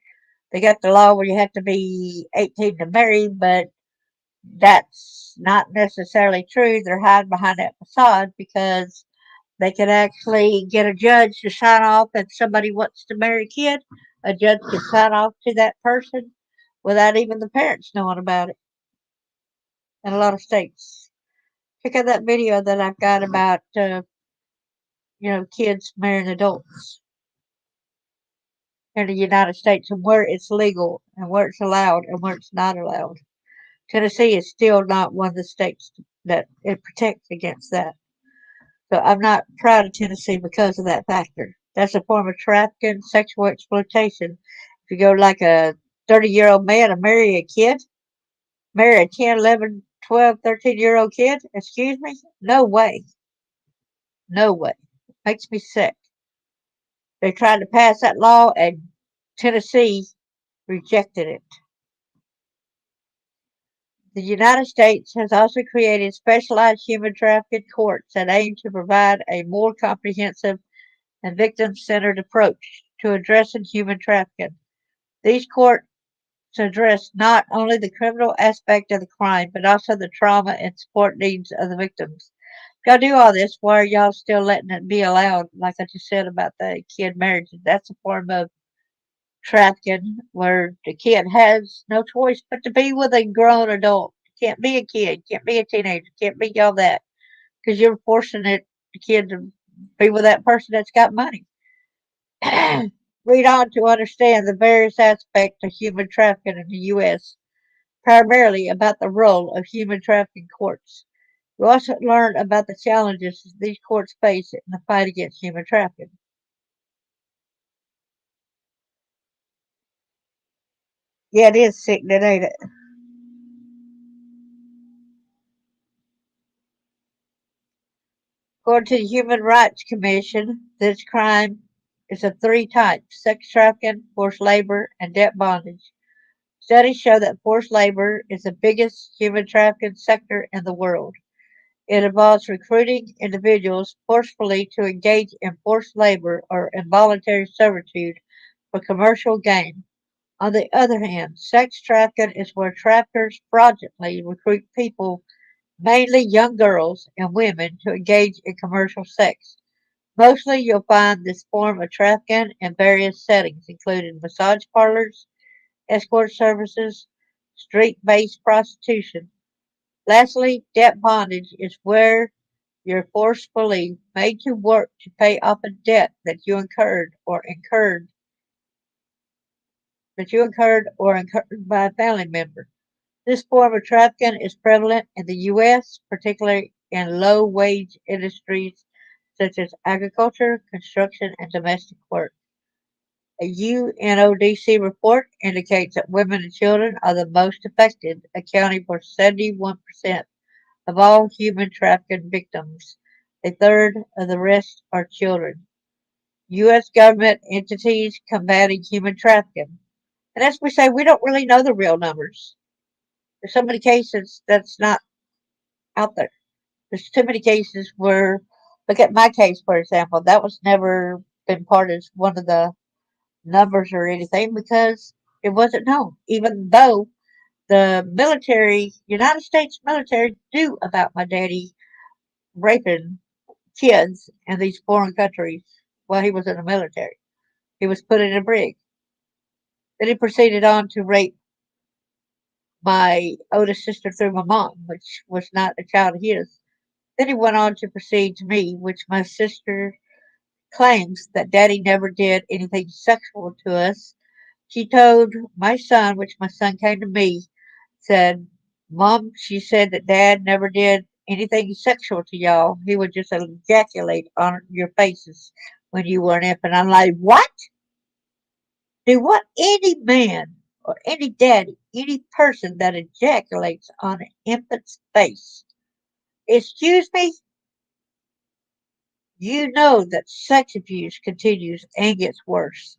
they got the law where you have to be 18 to marry, but that's not necessarily true. They're hiding behind that facade because they can actually get a judge to sign off if somebody wants to marry a kid. A judge can sign off to that person without even the parents knowing about it in a lot of states. Check out that video that I've got about, kids marrying adults in the United States and where it's legal and where it's allowed and where it's not allowed. Tennessee is still not one of the states that it protects against that. So I'm not proud of Tennessee because of that factor. That's a form of trafficking, sexual exploitation. If you go like a 30-year-old man and marry a 10, 11, 12, 13-year-old kid, excuse me? No way. No way. Makes me sick. They tried to pass that law and Tennessee rejected it. The United States has also created specialized human trafficking courts that aim to provide a more comprehensive and victim-centered approach to addressing human trafficking. These courts address not only the criminal aspect of the crime, but also the trauma and support needs of the victims. Y'all do all this, why are y'all still letting it be allowed? Like I just said about the kid marriage, that's a form of trafficking where the kid has no choice but to be with a grown adult. Can't be a kid, can't be a teenager, can't be all that because you're forcing the kid to be with that person that's got money. Read on to understand the various aspects of human trafficking in the U.S., primarily about the role of human trafficking courts. You also learn about the challenges these courts face in the fight against human trafficking. Yeah, it is sickening, ain't it? According to the Human Rights Commission, this crime is of three types: sex trafficking, forced labor, and debt bondage. Studies show that forced labor is the biggest human trafficking sector in the world. It involves recruiting individuals forcefully to engage in forced labor or involuntary servitude for commercial gain. On the other hand, sex trafficking is where traffickers fraudulently recruit people, mainly young girls and women, to engage in commercial sex. Mostly you'll find this form of trafficking in various settings, including massage parlors, escort services, street-based prostitution. Lastly, debt bondage is where you're forcefully made to work to pay off a debt that you incurred by a family member. This form of trafficking is prevalent in the U.S., particularly in low-wage industries such as agriculture, construction, and domestic work. A UNODC report indicates that women and children are the most affected, accounting for 71% of all human trafficking victims. A third of the rest are children. U.S. government entities combating human trafficking. And as we say, we don't really know the real numbers. There's so many cases that's not out there. There's too many cases where, look at my case, for example, that was never been part of one of the numbers or anything because it wasn't known, even though the military, United States military, knew about my daddy raping kids in these foreign countries while he was in the military. He was put in a brig. Then he proceeded on to rape my oldest sister through my mom, which was not a child of his. Then he went on to proceed to me, which my sister claims that daddy never did anything sexual to us. She told my son, which my son came to me, said, Mom, she said that dad never did anything sexual to y'all. He would just ejaculate on your faces when you were an infant. I'm like, what? Do what any man or any daddy, any person that ejaculates on an infant's face. Excuse me? You know that sex abuse continues and gets worse.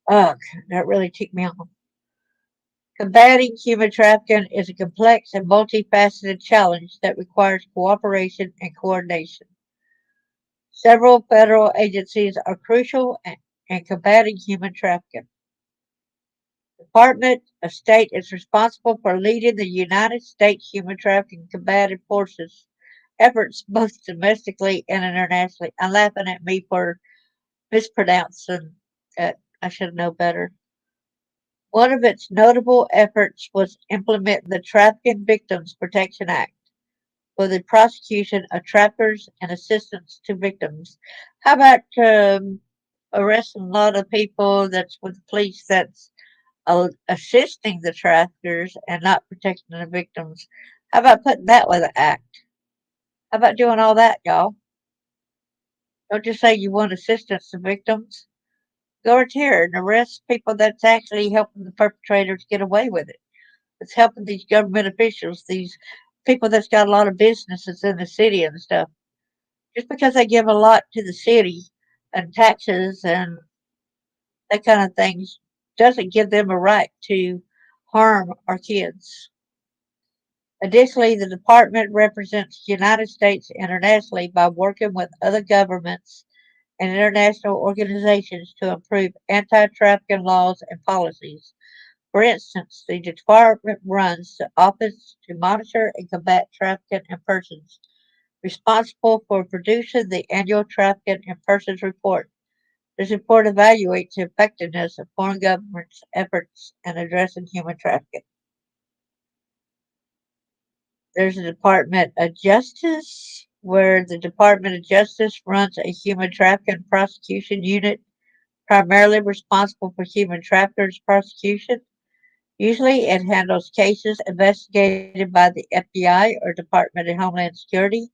Ugh, that really ticked me off. Combating human trafficking is a complex and multifaceted challenge that requires cooperation and coordination. Several federal agencies are crucial in combating human trafficking. The Department of State is responsible for leading the United States Human Trafficking Combative Forces efforts both domestically and internationally. I'm laughing at me for mispronouncing it. I should know better. One of its notable efforts was implement the Trafficking Victims Protection Act for the prosecution of traffickers and assistance to victims. How about arresting a lot of people that's with the police that's assisting the traffickers and not protecting the victims? How about putting that with an act? How about doing all that, y'all? Don't just say you want assistance to victims. Go right here and arrest people that's actually helping the perpetrators get away with it. It's helping these government officials, these people that's got a lot of businesses in the city and stuff. Just because they give a lot to the city and taxes and that kind of things doesn't give them a right to harm our kids. Additionally, the department represents the United States internationally by working with other governments and international organizations to improve anti trafficking laws and policies. For instance, the department runs the Office to Monitor and Combat Trafficking in Persons, responsible for producing the annual Trafficking in Persons report. This report evaluates the effectiveness of foreign governments' efforts in addressing human trafficking. There's a Department of Justice, where the Department of Justice runs a human trafficking prosecution unit primarily responsible for human traffickers prosecution. Usually, it handles cases investigated by the FBI or Department of Homeland Security.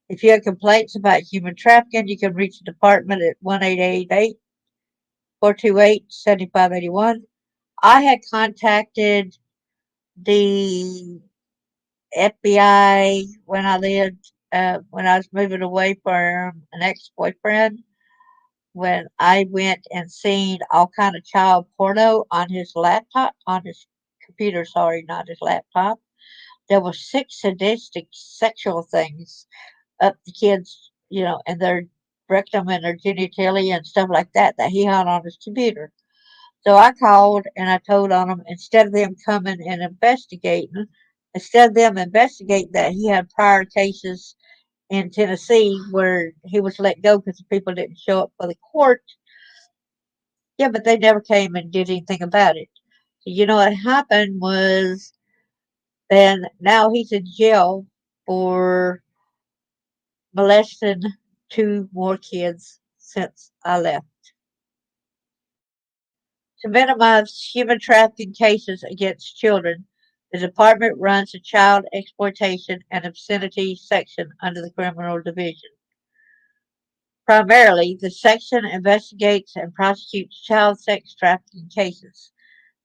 If you have complaints about human trafficking, you can reach the department at 1-888 428 7581. I had contacted the FBI when I was moving away from an ex-boyfriend, when I went and seen all kind of child porno on his laptop, on his computer, sorry, not his laptop. There were six sadistic sexual things up the kids, and their rectum and their genitalia and stuff like that that he had on his computer. So I called and I told on him instead of them coming and investigating, instead of them investigating that he had prior cases in Tennessee where he was let go because the people didn't show up for the court. Yeah, but they never came and did anything about it. So what happened was then now he's in jail for molesting two more kids since I left. To minimize human trafficking cases against children, the department runs a child exploitation and obscenity section under the criminal division. Primarily, the section investigates and prosecutes child sex trafficking cases.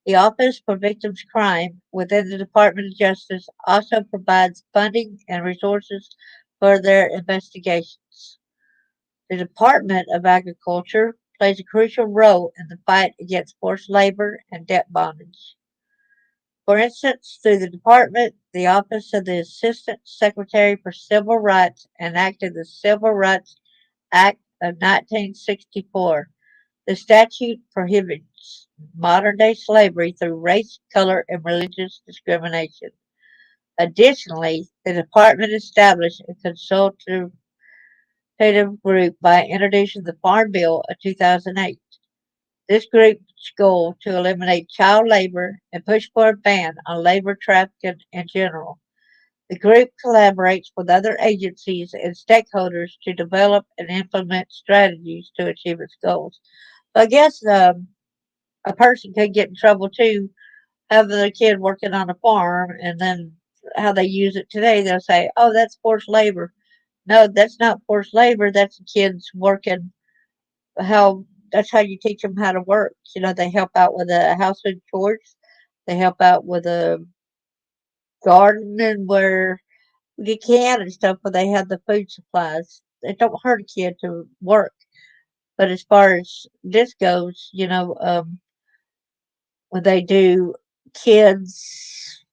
The Office for Victims' Crime within the Department of Justice also provides funding and resources for their investigations. The Department of Agriculture plays a crucial role in the fight against forced labor and debt bondage. For instance, through the department, the Office of the Assistant Secretary for Civil Rights enacted the Civil Rights Act of 1964. The statute prohibits modern day slavery through race, color, and religious discrimination. Additionally, the department established a consultative group by introducing the Farm Bill of 2008. This group's goal to eliminate child labor and push for a ban on labor trafficking in general. The group collaborates with other agencies and stakeholders to develop and implement strategies to achieve its goals. So I guess a person could get in trouble too, having a kid working on a farm, and then how they use it today, they'll say, "Oh, that's forced labor." No, that's not forced labor. That's the kids working. How That's how you teach them how to work. They help out with the household chores. They help out with the gardening where you can and stuff, where they have the food supplies. It don't hurt a kid to work. But as far as this goes, when they do kids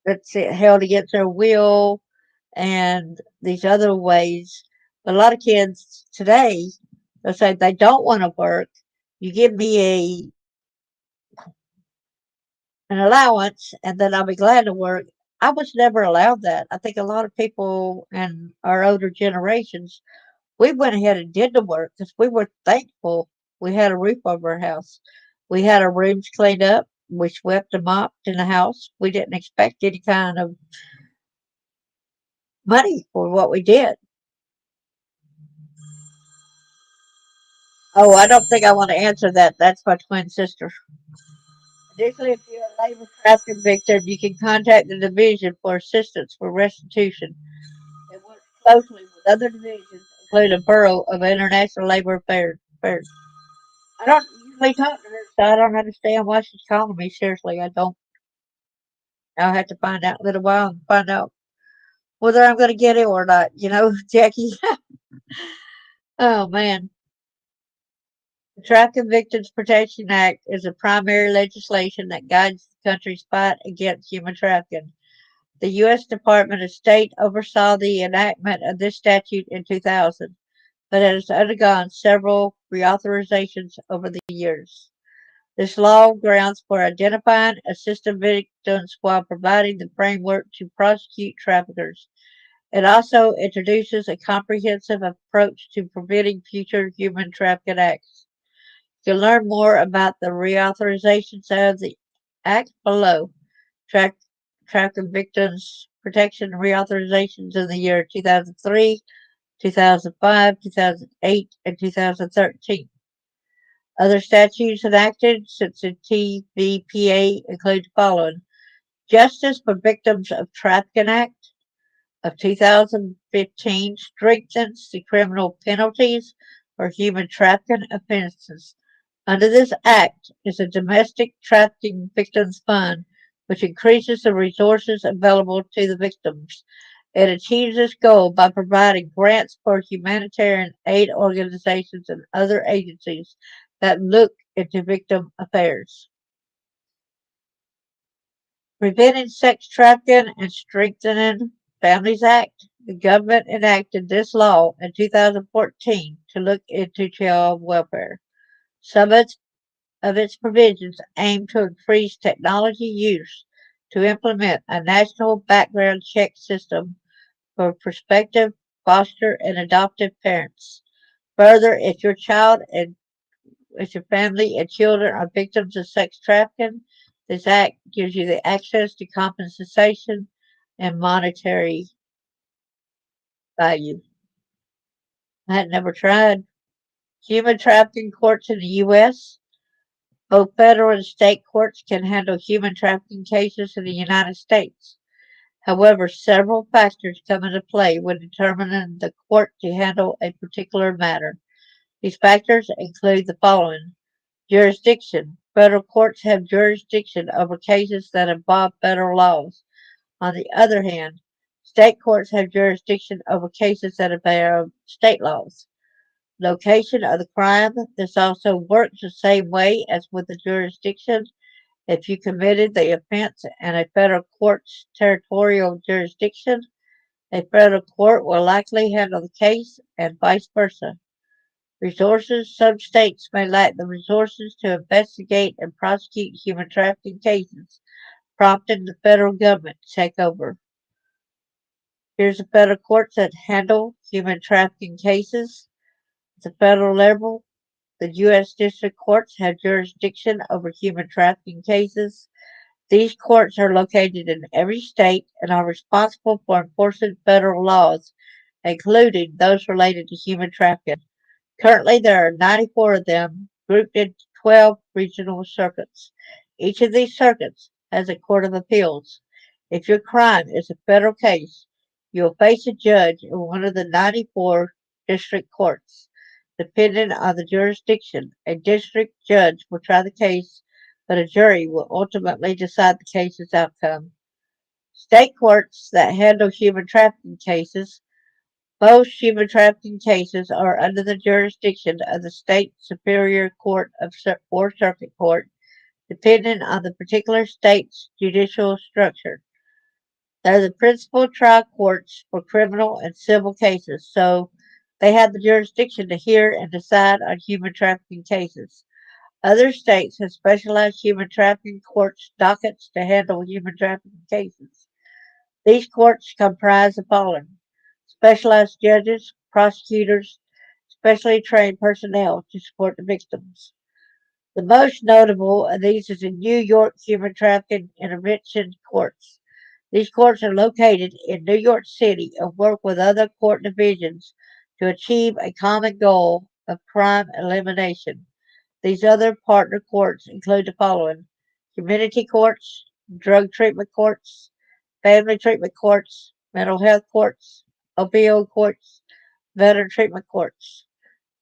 that's held against their will and these other ways. But a lot of kids today, they'll say they don't want to work. You give me an allowance and then I'll be glad to work. I was never allowed that. I think a lot of people in our older generations, we went ahead and did the work because we were thankful we had a roof over our house. We had our rooms cleaned up. We swept and mopped in the house. We didn't expect any kind of money for what we did. Oh, I don't think I want to answer that. That's my twin sister. Additionally, if you're a labor trafficking victim, you can contact the division for assistance for restitution. It works closely with other divisions, including the Bureau of International Labor Affairs. I don't usually talk to her, so I don't understand why she's calling me. Seriously, I don't. I'll have to find out in a little while and find out whether I'm going to get it or not. You know, Jackie. Oh man, the Trafficking Victims Protection Act is the primary legislation that guides the country's fight against human trafficking. The U.S. Department of State oversaw the enactment of this statute in 2000, but it has undergone several reauthorizations over the years. This law grounds for identifying, assisting victims while providing the framework to prosecute traffickers. It also introduces a comprehensive approach to preventing future human trafficking acts. You can learn more about the reauthorizations of the Act below. Track, Trafficking Victims Protection Reauthorizations in the year 2003, 2005, 2008, and 2013. Other statutes enacted since the TVPA include the following: Justice for Victims of Trafficking Act of 2015 strengthens the criminal penalties for human trafficking offenses. Under this act is a Domestic Trafficking Victims Fund, which increases the resources available to the victims. It achieves this goal by providing grants for humanitarian aid organizations and other agencies that look into victim affairs. Preventing Sex Trafficking and Strengthening Families Act. The government enacted this law in 2014 to look into child welfare. Some of its provisions aim to increase technology use to implement a national background check system for prospective foster and adoptive parents. Further, if your family and children are victims of sex trafficking, this act gives you the access to compensation and monetary value. I had never tried. Human trafficking courts in the U.S. Both federal and state courts can handle human trafficking cases in the United States. However, several factors come into play when determining the court to handle a particular matter. These factors include the following: jurisdiction. Federal courts have jurisdiction over cases that involve federal laws. On the other hand, state courts have jurisdiction over cases that involve state laws. Location of the crime. This also works the same way as with the jurisdiction. If you committed the offense in a federal court's territorial jurisdiction, a federal court will likely handle the case and vice versa. Resources. Some states may lack the resources to investigate and prosecute human trafficking cases, prompting the federal government to take over. Here's the federal courts that handle human trafficking cases. At the federal level, the U.S. District Courts have jurisdiction over human trafficking cases. These courts are located in every state and are responsible for enforcing federal laws, including those related to human trafficking. Currently, there are 94 of them, grouped into 12 regional circuits. Each of these circuits has a court of appeals. If your crime is a federal case, you will face a judge in one of the 94 district courts. Depending on the jurisdiction, a district judge will try the case, but a jury will ultimately decide the case's outcome. State courts that handle human trafficking cases. Most human trafficking cases are under the jurisdiction of the state superior court or circuit court. depending on the particular state's judicial structure. They're the principal trial courts for criminal and civil cases, so they have the jurisdiction to hear and decide on human trafficking cases. Other states have specialized human trafficking courts dockets to handle human trafficking cases. These courts comprise the following: specialized judges, prosecutors, specially trained personnel to support the victims. The most notable of these is the New York Human Trafficking Intervention Courts. These courts are located in New York City and work with other court divisions to achieve a common goal of crime elimination. These other partner courts include the following: community courts, drug treatment courts, family treatment courts, mental health courts, opioid courts, veteran treatment courts.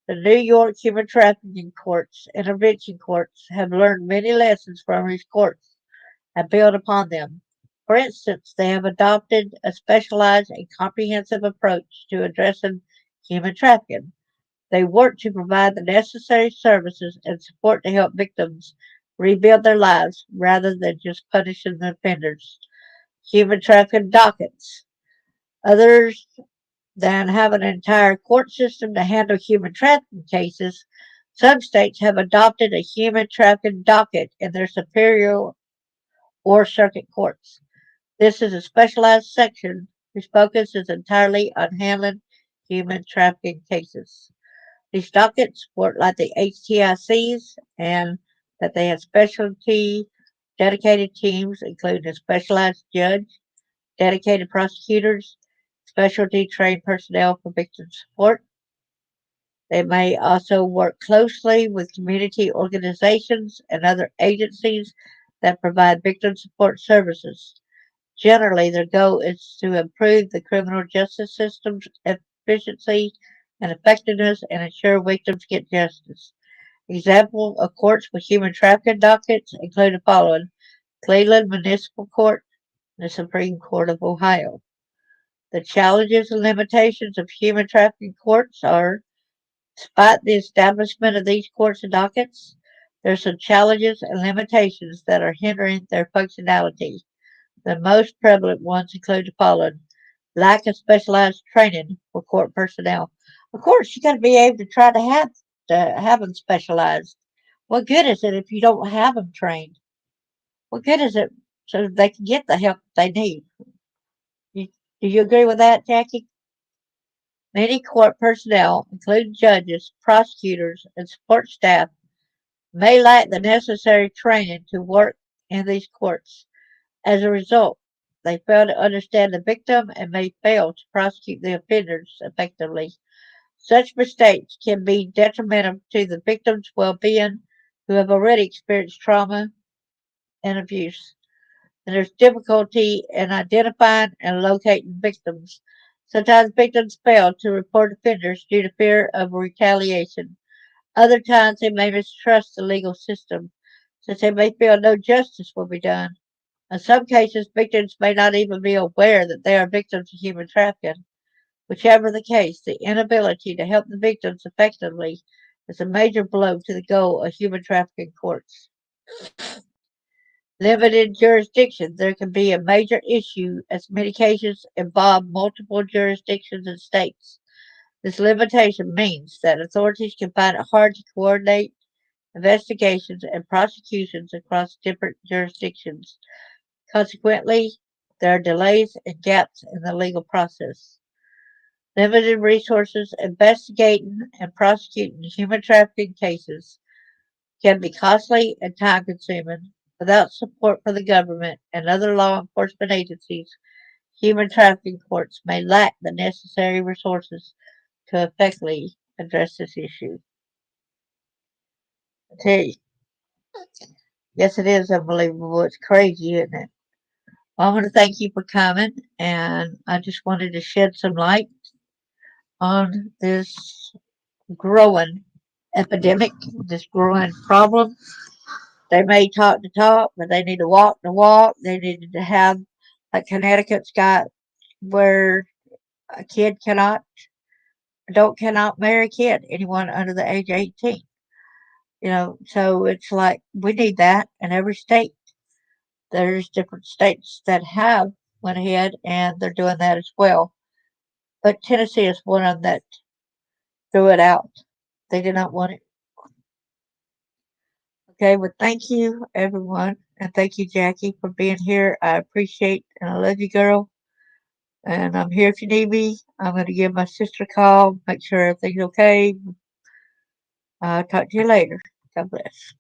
The New York Human Trafficking Courts, intervention courts, have learned many lessons from these courts and build upon them. For instance, they have adopted a specialized and comprehensive approach to addressing human trafficking. They work to provide the necessary services and support to help victims rebuild their lives rather than just punishing the offenders. Human trafficking dockets. Others than have an entire court system to handle human trafficking cases, some states have adopted a human trafficking docket in their superior or circuit courts. This is a specialized section whose focus is entirely on handling human trafficking cases. These dockets work like the HTICs and that they have specialty dedicated teams, including a specialized judge, dedicated prosecutors, specialty trained personnel for victim support. They may also work closely with community organizations and other agencies that provide victim support services. Generally, their goal is to improve the criminal justice system's efficiency and effectiveness and ensure victims get justice. Examples of courts with human trafficking dockets include the following: Cleveland Municipal Court and the Supreme Court of Ohio. The challenges and limitations of human trafficking courts are: despite the establishment of these courts and dockets, there are some challenges and limitations that are hindering their functionality. The most prevalent ones include the following: lack of specialized training for court personnel. Of course, you got to be able to try to have them specialized. What good is it if you don't have them trained? What good is it so they can get the help they need? You, do you agree with that, Jackie? Many court personnel, including judges, prosecutors, and support staff, may lack the necessary training to work in these courts. As a result, they fail to understand the victim and may fail to prosecute the offenders effectively. Such mistakes can be detrimental to the victim's well-being who have already experienced trauma and abuse. And there's difficulty in identifying and locating victims. Sometimes victims fail to report offenders due to fear of retaliation. Other times they may mistrust the legal system, since they may feel no justice will be done. In some cases, victims may not even be aware that they are victims of human trafficking. Whichever the case, the inability to help the victims effectively is a major blow to the goal of human trafficking courts. Limited jurisdiction. There can be a major issue as many cases involve multiple jurisdictions and states. This limitation means that authorities can find it hard to coordinate investigations and prosecutions across different jurisdictions. Consequently, there are delays and gaps in the legal process. Limited resources investigating and prosecuting human trafficking cases can be costly and time consuming. Without support from the government and other law enforcement agencies, human trafficking courts may lack the necessary resources to effectively address this issue. I tell you, yes, it is unbelievable. It's crazy, isn't it? Well, I want to thank you for coming, and I just wanted to shed some light on this growing epidemic, this growing problem. They may talk the talk, but they need to walk the walk. They need to have, like Connecticut's got, where a kid cannot, adult cannot marry a kid, anyone under the age of 18. So it's like we need that in every state. There's different states that have went ahead and they're doing that as well. But Tennessee is one of them that threw it out. They did not want it. Okay, well, thank you, everyone. And thank you, Jackie, for being here. I appreciate and I love you, girl. And I'm here if you need me. I'm going to give my sister a call, make sure everything's okay. Talk to you later. God bless.